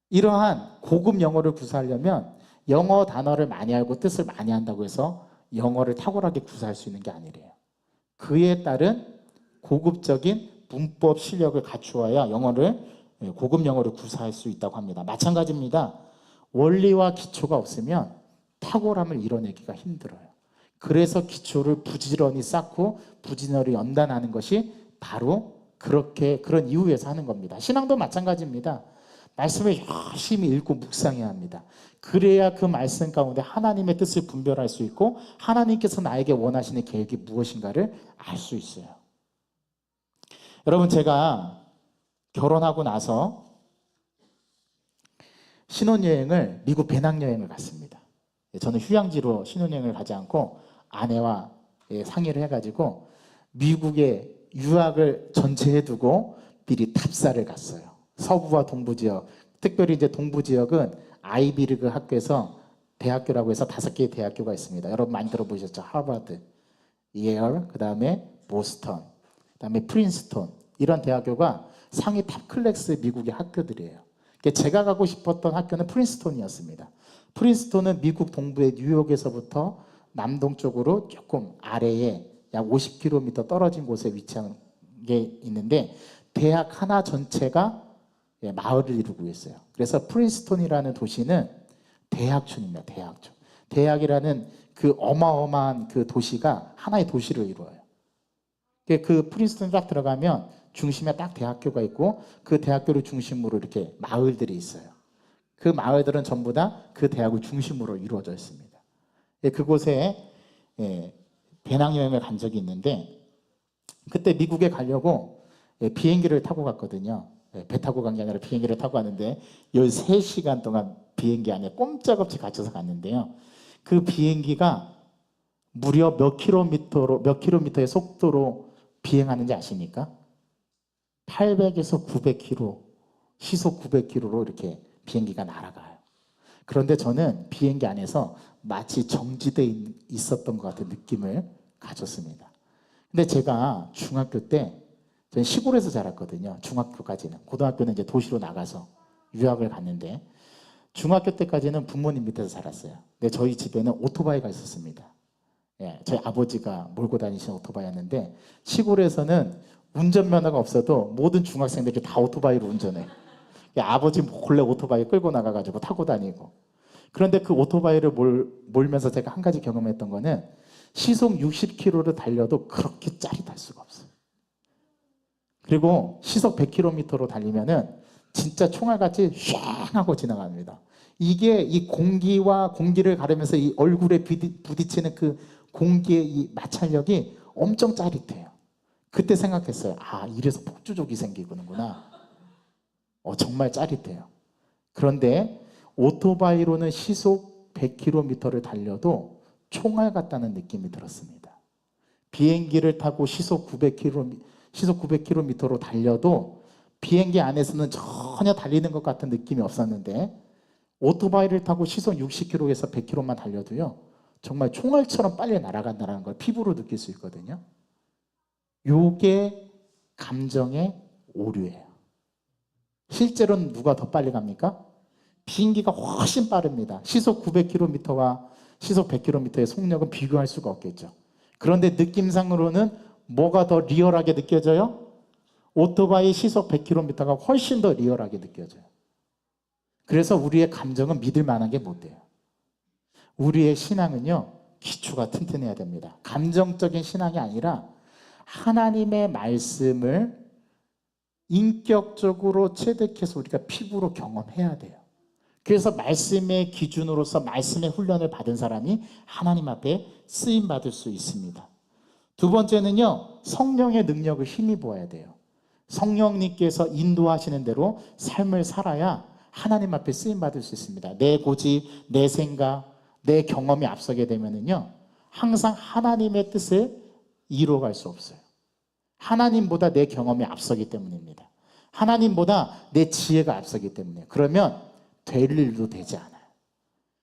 이러한 고급 영어를 구사하려면 영어 단어를 많이 알고 뜻을 많이 한다고 해서 영어를 탁월하게 구사할 수 있는 게 아니래요. 그에 따른 고급적인 문법 실력을 갖추어야 고급 영어를 구사할 수 있다고 합니다. 마찬가지입니다. 원리와 기초가 없으면 탁월함을 이뤄내기가 힘들어요. 그래서 기초를 부지런히 쌓고 부지런히 연단하는 것이 바로 그런 이유에서 하는 겁니다. 신앙도 마찬가지입니다. 말씀을 열심히 읽고 묵상해야 합니다. 그래야 그 말씀 가운데 하나님의 뜻을 분별할 수 있고 하나님께서 나에게 원하시는 계획이 무엇인가를 알 수 있어요. 여러분, 제가 결혼하고 나서 신혼여행을 미국 배낭여행을 갔습니다. 저는 휴양지로 신혼여행을 가지 않고 아내와 상의를 해가지고 미국에 유학을 전체해 두고 미리 탑사를 갔어요. 서부와 동부 지역, 특별히 이제 동부 지역은 아이비리그 학교에서 대학교라고 해서 5개의 대학교가 있습니다. 여러분 많이 들어보셨죠? 하버드, 예얼, 그 다음에 보스턴, 그 다음에 프린스턴, 이런 대학교가 상위 탑 클래스 미국의 학교들이에요. 제가 가고 싶었던 학교는 프린스턴이었습니다. 프린스턴은 미국 동부의 뉴욕에서부터 남동쪽으로 조금 아래에 약 50km 떨어진 곳에 위치한 게 있는데, 대학 하나 전체가 마을을 이루고 있어요. 그래서 프린스턴이라는 도시는 대학촌입니다. 대학촌. 대학이라는 그 어마어마한 그 도시가 하나의 도시를 이루어요. 그 프린스턴 딱 들어가면 중심에 딱 대학교가 있고, 그 대학교를 중심으로 이렇게 마을들이 있어요. 그 마을들은 전부 다 그 대학을 중심으로 이루어져 있습니다. 그곳에 배낭여행을 간 적이 있는데, 그때 미국에 가려고 비행기를 타고 갔거든요. 배 타고 간 게 아니라 비행기를 타고 갔는데 13시간 동안 비행기 안에 꼼짝없이 갇혀서 갔는데요. 그 비행기가 무려 몇 킬로미터의 속도로 비행하는지 아십니까? 800에서 900km, 시속 900km로 이렇게 비행기가 날아가요. 그런데 저는 비행기 안에서 마치 정지되어 있었던 것 같은 느낌을 가졌습니다. 근데 제가 중학교 때, 저는 시골에서 자랐거든요. 중학교까지는. 고등학교는 이제 도시로 나가서 유학을 갔는데, 중학교 때까지는 부모님 밑에서 살았어요. 근데 저희 집에는 오토바이가 있었습니다. 저희 아버지가 몰고 다니신 오토바이였는데, 시골에서는 운전면허가 없어도 모든 중학생들이 다 오토바이로 운전해. 아버지 몰래 오토바이 끌고 나가가지고 타고 다니고. 그런데 그 오토바이를 몰면서 제가 한 가지 경험했던 거는, 시속 60km를 달려도 그렇게 짜릿할 수가 없어요. 그리고 시속 100km로 달리면은 진짜 총알같이 쉥 하고 지나갑니다. 이게 이 공기를 가르면서 이 얼굴에 부딪히는 그 공기의 이 마찰력이 엄청 짜릿해요. 그때 생각했어요. 아, 이래서 폭주족이 생기는구나. 정말 짜릿해요. 그런데 오토바이로는 시속 100km를 달려도 총알 같다는 느낌이 들었습니다. 비행기를 타고 시속 900km로 달려도 비행기 안에서는 전혀 달리는 것 같은 느낌이 없었는데, 오토바이를 타고 시속 60km에서 100km만 달려도요, 정말 총알처럼 빨리 날아간다는 걸 피부로 느낄 수 있거든요. 요게 감정의 오류예요. 실제로는 누가 더 빨리 갑니까? 비행기가 훨씬 빠릅니다. 시속 900km와 시속 100km의 속력은 비교할 수가 없겠죠. 그런데 느낌상으로는 뭐가 더 리얼하게 느껴져요? 오토바이 시속 100km가 훨씬 더 리얼하게 느껴져요. 그래서 우리의 감정은 믿을 만한 게 못 돼요. 우리의 신앙은요, 기초가 튼튼해야 됩니다. 감정적인 신앙이 아니라 하나님의 말씀을 인격적으로 체득해서 우리가 피부로 경험해야 돼요. 그래서 말씀의 기준으로서 말씀의 훈련을 받은 사람이 하나님 앞에 쓰임받을 수 있습니다. 두 번째는요, 성령의 능력을 힘입어야 돼요. 성령님께서 인도하시는 대로 삶을 살아야 하나님 앞에 쓰임받을 수 있습니다. 내 고집, 내 생각, 내 경험이 앞서게 되면은요, 항상 하나님의 뜻을 이루어갈 수 없어요. 하나님보다 내 경험이 앞서기 때문입니다. 하나님보다 내 지혜가 앞서기 때문에. 그러면 될 일도 되지 않아요.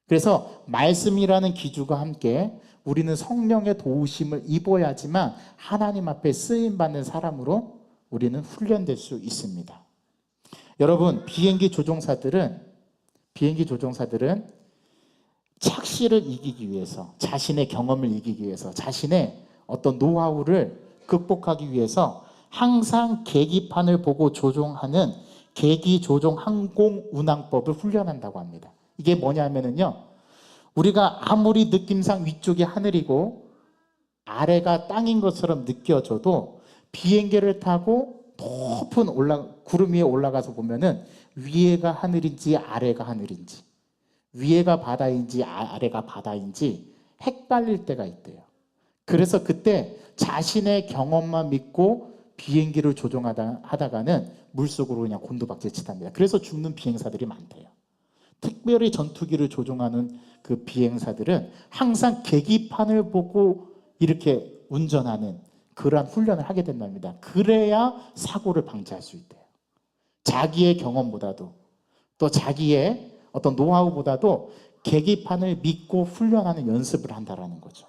그래서 말씀이라는 기주가 함께 우리는 성령의 도우심을 입어야지만 하나님 앞에 쓰임받는 사람으로 우리는 훈련될 수 있습니다. 여러분, 비행기 조종사들은 착시를 이기기 위해서, 자신의 경험을 이기기 위해서, 자신의 어떤 노하우를 극복하기 위해서 항상 계기판을 보고 조종하는 계기 조종 항공 운항법을 훈련한다고 합니다. 이게 뭐냐면요, 우리가 아무리 느낌상 위쪽이 하늘이고 아래가 땅인 것처럼 느껴져도 비행기를 타고 높은 구름 위에 올라가서 보면은 위에가 하늘인지 아래가 하늘인지, 위에가 바다인지 아래가 바다인지 헷갈릴 때가 있대요. 그래서 그때 자신의 경험만 믿고 비행기를 조종하다가는 물속으로 그냥 곤두박질 치답니다. 그래서 죽는 비행사들이 많대요. 특별히 전투기를 조종하는 그 비행사들은 항상 계기판을 보고 이렇게 운전하는 그러한 훈련을 하게 된답니다. 그래야 사고를 방지할 수 있대요. 자기의 경험보다도, 또 자기의 어떤 노하우보다도 계기판을 믿고 훈련하는 연습을 한다라는 거죠.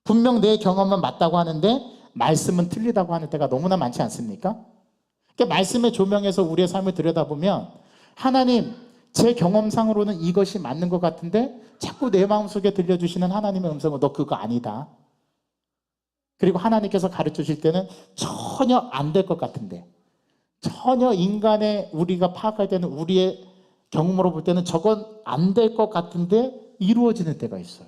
분명 내 경험은 맞다고 하는데 말씀은 틀리다고 하는 때가 너무나 많지 않습니까? 그러니까 말씀의 조명에서 우리의 삶을 들여다보면 하나님, 제 경험상으로는 이것이 맞는 것 같은데 자꾸 내 마음속에 들려주시는 하나님의 음성은 너 그거 아니다. 그리고 하나님께서 가르쳐 주실 때는 전혀 안 될 것 같은데, 전혀 인간의 우리가 파악할 때는 우리의 경험으로 볼 때는 저건 안 될 것 같은데 이루어지는 때가 있어요.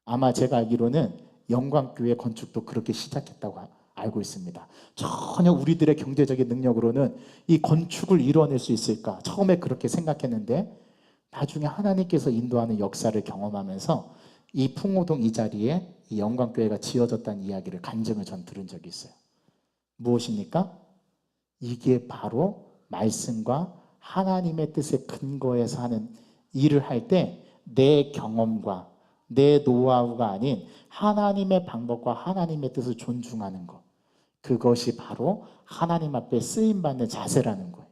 아마 제가 알기로는 영광교회 건축도 그렇게 시작했다고 알고 있습니다. 전혀 우리들의 경제적인 능력으로는 이 건축을 이뤄낼 수 있을까? 처음에 그렇게 생각했는데 나중에 하나님께서 인도하는 역사를 경험하면서 이 풍호동 이 자리에 이 영광교회가 지어졌다는 이야기를 간증을 전 들은 적이 있어요. 무엇입니까? 이게 바로 말씀과 하나님의 뜻에 근거해서 하는 일을 할 때 내 경험과 내 노하우가 아닌 하나님의 방법과 하나님의 뜻을 존중하는 것. 그것이 바로 하나님 앞에 쓰임받는 자세라는 거예요.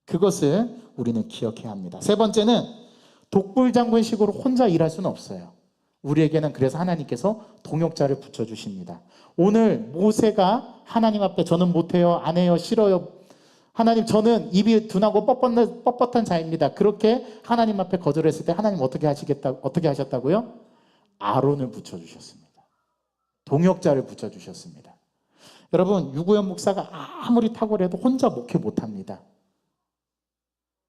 그것을 우리는 기억해야 합니다. 세 번째는 독불장군식으로 혼자 일할 수는 없어요. 우리에게는 그래서 하나님께서 동역자를 붙여주십니다. 오늘 모세가 하나님 앞에 저는 못해요, 안 해요, 싫어요. 하나님 저는 입이 둔하고 뻣뻣한 자입니다. 그렇게 하나님 앞에 거절했을 때 하나님 어떻게 하셨다고요? 아론을 붙여주셨습니다. 동역자를 붙여주셨습니다. 여러분 유구현 목사가 아무리 탁월해도 혼자 목회 못합니다.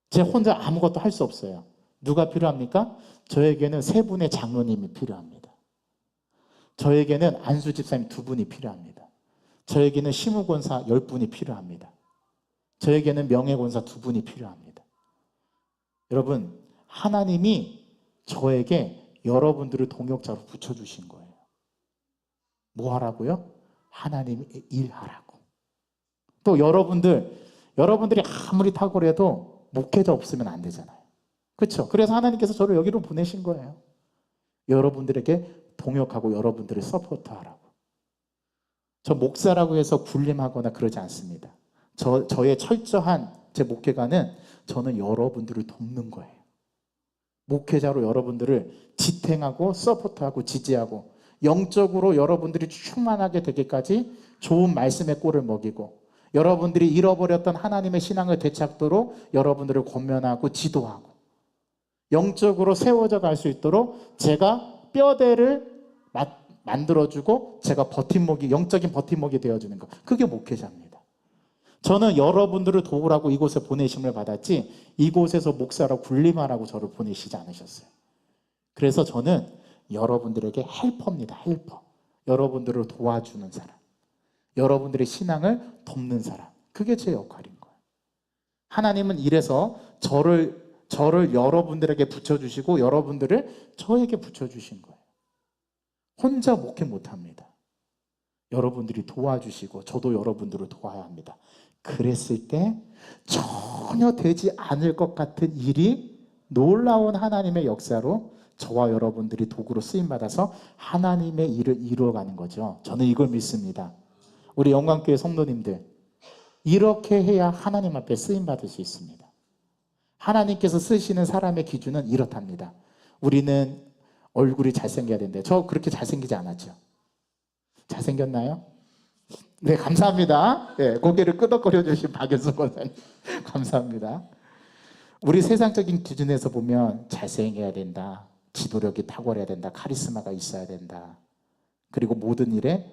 제 혼자 아무것도 할 수 없어요. 누가 필요합니까? 저에게는 세 분의 장로님이 필요합니다. 저에게는 안수 집사님 2분이 필요합니다. 저에게는 시무권사 10분이 필요합니다. 저에게는 명예권사 2분이 필요합니다. 여러분 하나님이 저에게 여러분들을 동역자로 붙여주신 거예요. 뭐 하라고요? 하나님이 일하라고. 또 여러분들이 아무리 탁월해도 목회자 없으면 안 되잖아요. 그렇죠? 그래서 하나님께서 저를 여기로 보내신 거예요. 여러분들에게 동역하고 여러분들을 서포트하라고. 저 목사라고 해서 군림하거나 그러지 않습니다. 저의 철저한 제 목회관은 저는 여러분들을 돕는 거예요. 목회자로 여러분들을 지탱하고 서포트하고 지지하고 영적으로 여러분들이 충만하게 되기까지 좋은 말씀의 꼴을 먹이고 여러분들이 잃어버렸던 하나님의 신앙을 되찾도록 여러분들을 권면하고 지도하고 영적으로 세워져 갈 수 있도록 제가 뼈대를 만들어주고 제가 영적인 버팀목이 되어주는 것. 그게 목회자입니다. 저는 여러분들을 도우라고 이곳에 보내심을 받았지 이곳에서 목사로 군림하라고 저를 보내시지 않으셨어요. 그래서 저는 여러분들에게 헬퍼입니다. 헬퍼. 여러분들을 도와주는 사람. 여러분들의 신앙을 돕는 사람. 그게 제 역할인 거예요. 하나님은 이래서 저를 여러분들에게 붙여주시고 여러분들을 저에게 붙여주신 거예요. 혼자 목회 못합니다. 여러분들이 도와주시고 저도 여러분들을 도와야 합니다. 그랬을 때 전혀 되지 않을 것 같은 일이 놀라운 하나님의 역사로 저와 여러분들이 도구로 쓰임받아서 하나님의 일을 이루어가는 거죠. 저는 이걸 믿습니다. 우리 영광교회 성도님들 이렇게 해야 하나님 앞에 쓰임받을 수 있습니다. 하나님께서 쓰시는 사람의 기준은 이렇답니다. 우리는 얼굴이 잘생겨야 된대요. 저 그렇게 잘생기지 않았죠? 잘생겼나요? 네, 감사합니다. 네, 고개를 끄덕거려 주신 박연석 권사님 감사합니다. 우리 세상적인 기준에서 보면 잘생겨야 된다, 지도력이 탁월해야 된다, 카리스마가 있어야 된다, 그리고 모든 일에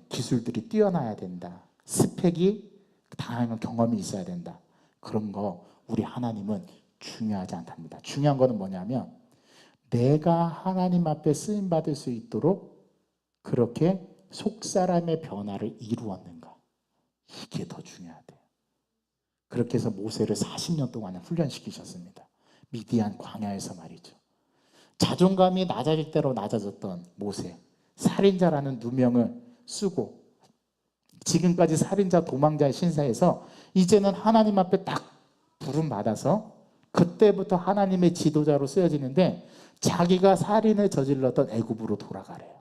기술들이 뛰어나야 된다, 스펙이 다양한 경험이 있어야 된다. 그런 거 우리 하나님은 중요하지 않답니다. 중요한 거는 뭐냐면 내가 하나님 앞에 쓰임받을 수 있도록 그렇게 속사람의 변화를 이루었는가. 이게 더 중요하대요. 그렇게 해서 모세를 40년 동안 훈련시키셨습니다. 미디안 광야에서 말이죠. 자존감이 낮아질 대로 낮아졌던 모세, 살인자라는 누명을 쓰고 지금까지 살인자 도망자의 신세에서 이제는 하나님 앞에 딱 부름받아서 그때부터 하나님의 지도자로 쓰여지는데 자기가 살인을 저질렀던 애굽으로 돌아가래요.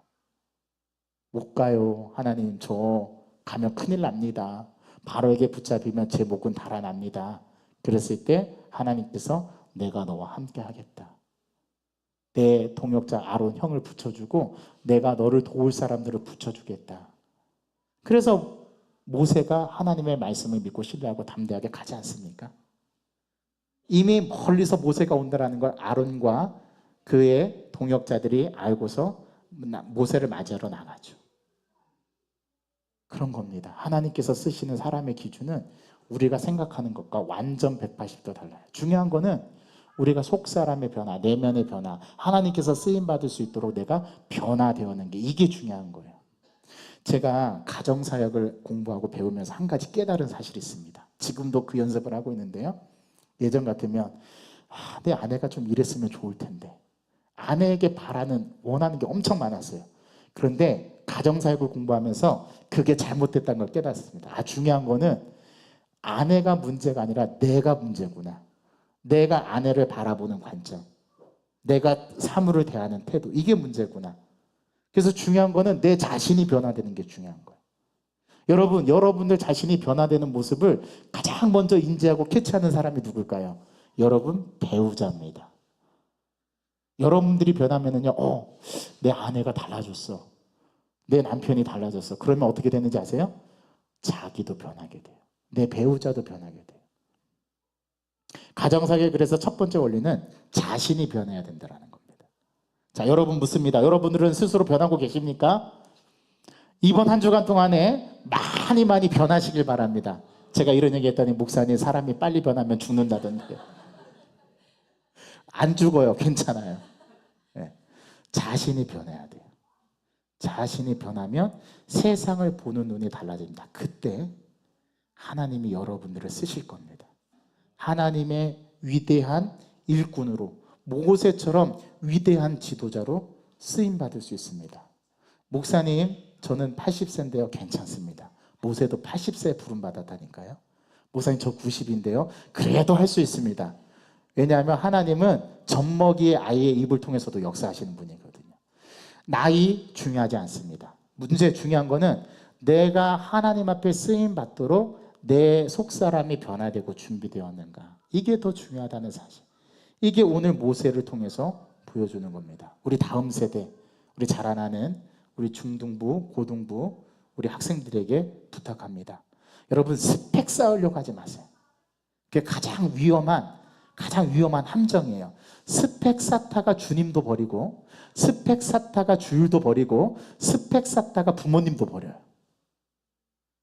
못 가요. 하나님 저 가면 큰일 납니다. 바로에게 붙잡히면 제 목은 달아납니다. 그랬을 때 하나님께서 내가 너와 함께 하겠다. 내 동역자 아론 형을 붙여주고 내가 너를 도울 사람들을 붙여주겠다. 그래서 모세가 하나님의 말씀을 믿고 신뢰하고 담대하게 가지 않습니까? 이미 멀리서 모세가 온다는 걸 아론과 그의 동역자들이 알고서 모세를 맞이하러 나가죠. 그런 겁니다. 하나님께서 쓰시는 사람의 기준은 우리가 생각하는 것과 완전 180도 달라요. 중요한 거는 우리가 속사람의 변화, 내면의 변화, 하나님께서 쓰임받을 수 있도록 내가 변화되어는 게 이게 중요한 거예요. 제가 가정사역을 공부하고 배우면서 한 가지 깨달은 사실이 있습니다. 지금도 그 연습을 하고 있는데요. 예전 같으면 내 아내가 좀 이랬으면 좋을 텐데 아내에게 원하는 게 엄청 많았어요. 그런데 가정사역을 공부하면서 그게 잘못됐다는 걸 깨달았습니다. 중요한 거는 아내가 문제가 아니라 내가 문제구나. 내가 아내를 바라보는 관점, 내가 사물을 대하는 태도, 이게 문제구나. 그래서 중요한 거는 내 자신이 변화되는 게 중요한 거예요. 여러분들 자신이 변화되는 모습을 가장 먼저 인지하고 캐치하는 사람이 누굴까요? 여러분 배우자입니다. 여러분들이 변하면은요, 내 아내가 달라졌어. 내 남편이 달라졌어. 그러면 어떻게 되는지 아세요? 자기도 변하게 돼요. 내 배우자도 변하게 돼요. 가정사역의 그래서 첫 번째 원리는 자신이 변해야 된다는 겁니다. 자, 여러분 묻습니다. 여러분들은 스스로 변하고 계십니까? 이번 한 주간 동안에 많이 변하시길 바랍니다. 제가 이런 얘기 했더니 목사님 사람이 빨리 변하면 죽는다던데. 안 죽어요. 괜찮아요. 네. 자신이 변해야 돼요. 자신이 변하면 세상을 보는 눈이 달라집니다. 그때 하나님이 여러분들을 쓰실 겁니다. 하나님의 위대한 일꾼으로, 모세처럼 위대한 지도자로 쓰임받을 수 있습니다. 목사님, 저는 80세인데요. 괜찮습니다. 모세도 80세에 부름받았다니까요. 목사님, 저 90인데요. 그래도 할 수 있습니다. 왜냐하면 하나님은 젖먹이의 아이의 입을 통해서도 역사하시는 분이거든요. 나이 중요하지 않습니다. 문제 중요한 거는 내가 하나님 앞에 쓰임받도록 내 속사람이 변화되고 준비되었는가. 이게 더 중요하다는 사실. 이게 오늘 모세를 통해서 보여주는 겁니다. 우리 다음 세대, 우리 자라나는 우리 중등부, 고등부, 우리 학생들에게 부탁합니다. 여러분 스펙 쌓으려고 하지 마세요. 그게 가장 위험한 함정이에요. 스펙 쌓다가 주님도 버리고, 스펙 쌓다가 주일도 버리고, 스펙 쌓다가 부모님도 버려요.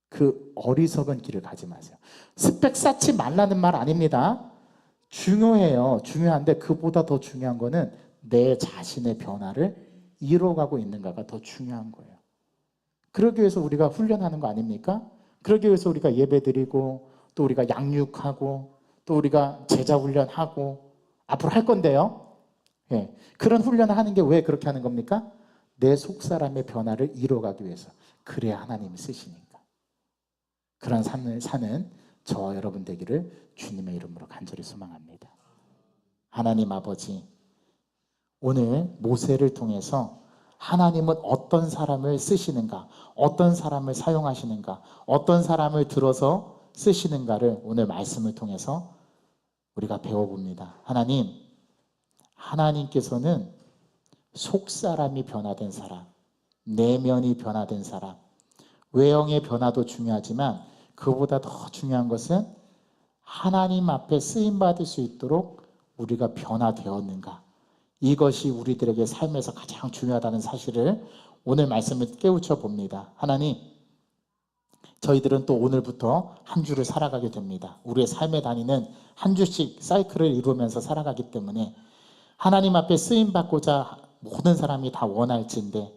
그 어리석은 길을 가지 마세요. 스펙 쌓지 말라는 말 아닙니다. 중요해요. 중요한데 그보다 더 중요한 거는 내 자신의 변화를 이뤄가고 있는가가 더 중요한 거예요. 그러기 위해서 우리가 훈련하는 거 아닙니까? 그러기 위해서 우리가 예배드리고 또 우리가 양육하고 또 우리가 제자 훈련하고 앞으로 할 건데요. 예, 그런 훈련을 하는 게 왜 그렇게 하는 겁니까? 내 속사람의 변화를 이뤄가기 위해서. 그래야 하나님이 쓰시니까. 그런 삶을 사는 저와 여러분 되기를 주님의 이름으로 간절히 소망합니다. 하나님 아버지, 오늘 모세를 통해서 하나님은 어떤 사람을 쓰시는가, 어떤 사람을 사용하시는가, 어떤 사람을 들어서 쓰시는가를 오늘 말씀을 통해서 우리가 배워봅니다. 하나님께서는 속사람이 변화된 사람, 내면이 변화된 사람, 외형의 변화도 중요하지만 그보다 더 중요한 것은 하나님 앞에 쓰임받을 수 있도록 우리가 변화되었는가. 이것이 우리들에게 삶에서 가장 중요하다는 사실을 오늘 말씀을 깨우쳐 봅니다. 하나님, 저희들은 또 오늘부터 한 주를 살아가게 됩니다. 우리의 삶에 다니는 한 주씩 사이클을 이루면서 살아가기 때문에 하나님 앞에 쓰임받고자 모든 사람이 다 원할진데,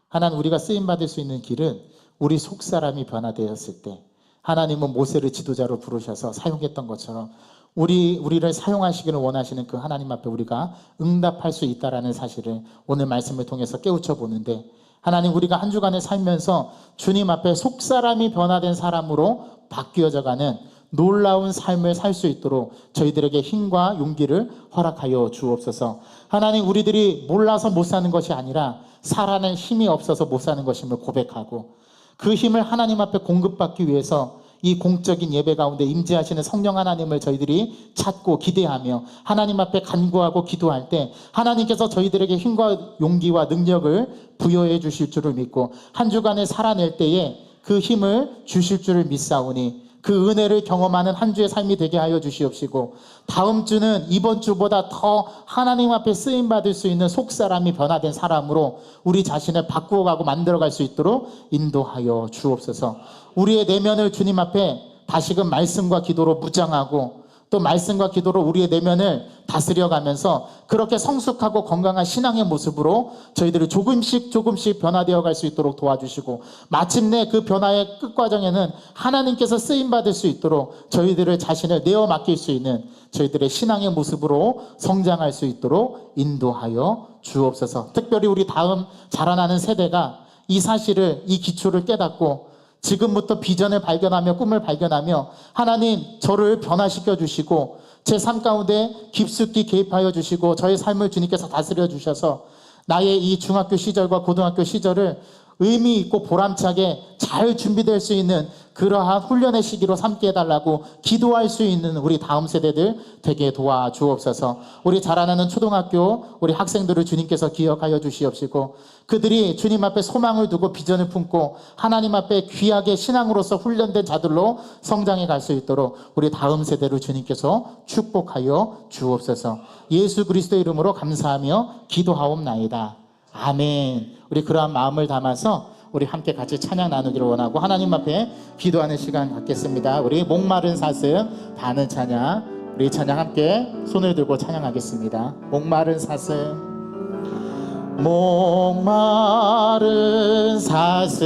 하나님, 우리가 쓰임받을 수 있는 길은 우리 속사람이 변화되었을 때 하나님은 모세를 지도자로 부르셔서 사용했던 것처럼 우리를 사용하시기를 원하시는 그 하나님 앞에 우리가 응답할 수 있다는 사실을 오늘 말씀을 통해서 깨우쳐 보는데, 하나님, 우리가 한 주간을 살면서 주님 앞에 속사람이 변화된 사람으로 바뀌어져가는 놀라운 삶을 살 수 있도록 저희들에게 힘과 용기를 허락하여 주옵소서. 하나님, 우리들이 몰라서 못 사는 것이 아니라 살아낼 힘이 없어서 못 사는 것임을 고백하고, 그 힘을 하나님 앞에 공급받기 위해서 이 공적인 예배 가운데 임재하시는 성령 하나님을 저희들이 찾고 기대하며 하나님 앞에 간구하고 기도할 때 하나님께서 저희들에게 힘과 용기와 능력을 부여해 주실 줄을 믿고 한 주간을 살아낼 때에 그 힘을 주실 줄을 믿사오니 그 은혜를 경험하는 한 주의 삶이 되게 하여 주시옵시고 다음 주는 이번 주보다 더 하나님 앞에 쓰임받을 수 있는 속사람이 변화된 사람으로 우리 자신을 바꾸어가고 만들어갈 수 있도록 인도하여 주옵소서. 우리의 내면을 주님 앞에 다시금 말씀과 기도로 무장하고 또 말씀과 기도로 우리의 내면을 다스려가면서 그렇게 성숙하고 건강한 신앙의 모습으로 저희들이 조금씩 변화되어 갈 수 있도록 도와주시고 마침내 그 변화의 끝과정에는 하나님께서 쓰임받을 수 있도록 저희들을 자신을 내어 맡길 수 있는 저희들의 신앙의 모습으로 성장할 수 있도록 인도하여 주옵소서. 특별히 우리 다음 자라나는 세대가 이 사실을, 이 기초를 깨닫고 지금부터 비전을 발견하며 꿈을 발견하며 하나님 저를 변화시켜 주시고 제 삶 가운데 깊숙이 개입하여 주시고 저의 삶을 주님께서 다스려 주셔서 나의 이 중학교 시절과 고등학교 시절을 의미 있고 보람차게 잘 준비될 수 있는 그러한 훈련의 시기로 삼게 해달라고 기도할 수 있는 우리 다음 세대들 되게 도와주옵소서. 우리 자라나는 초등학교 우리 학생들을 주님께서 기억하여 주시옵시고 그들이 주님 앞에 소망을 두고 비전을 품고 하나님 앞에 귀하게 신앙으로서 훈련된 자들로 성장해 갈 수 있도록 우리 다음 세대를 주님께서 축복하여 주옵소서. 예수 그리스도의 이름으로 감사하며 기도하옵나이다. 아멘. 우리 그러한 마음을 담아서 우리 함께 같이 찬양 나누기를 원하고 하나님 앞에 기도하는 시간 갖겠습니다. 우리 목마른 사슴 다는 찬양, 우리 찬양 함께 손을 들고 찬양하겠습니다. 목마른 사슴, 목마른 사슴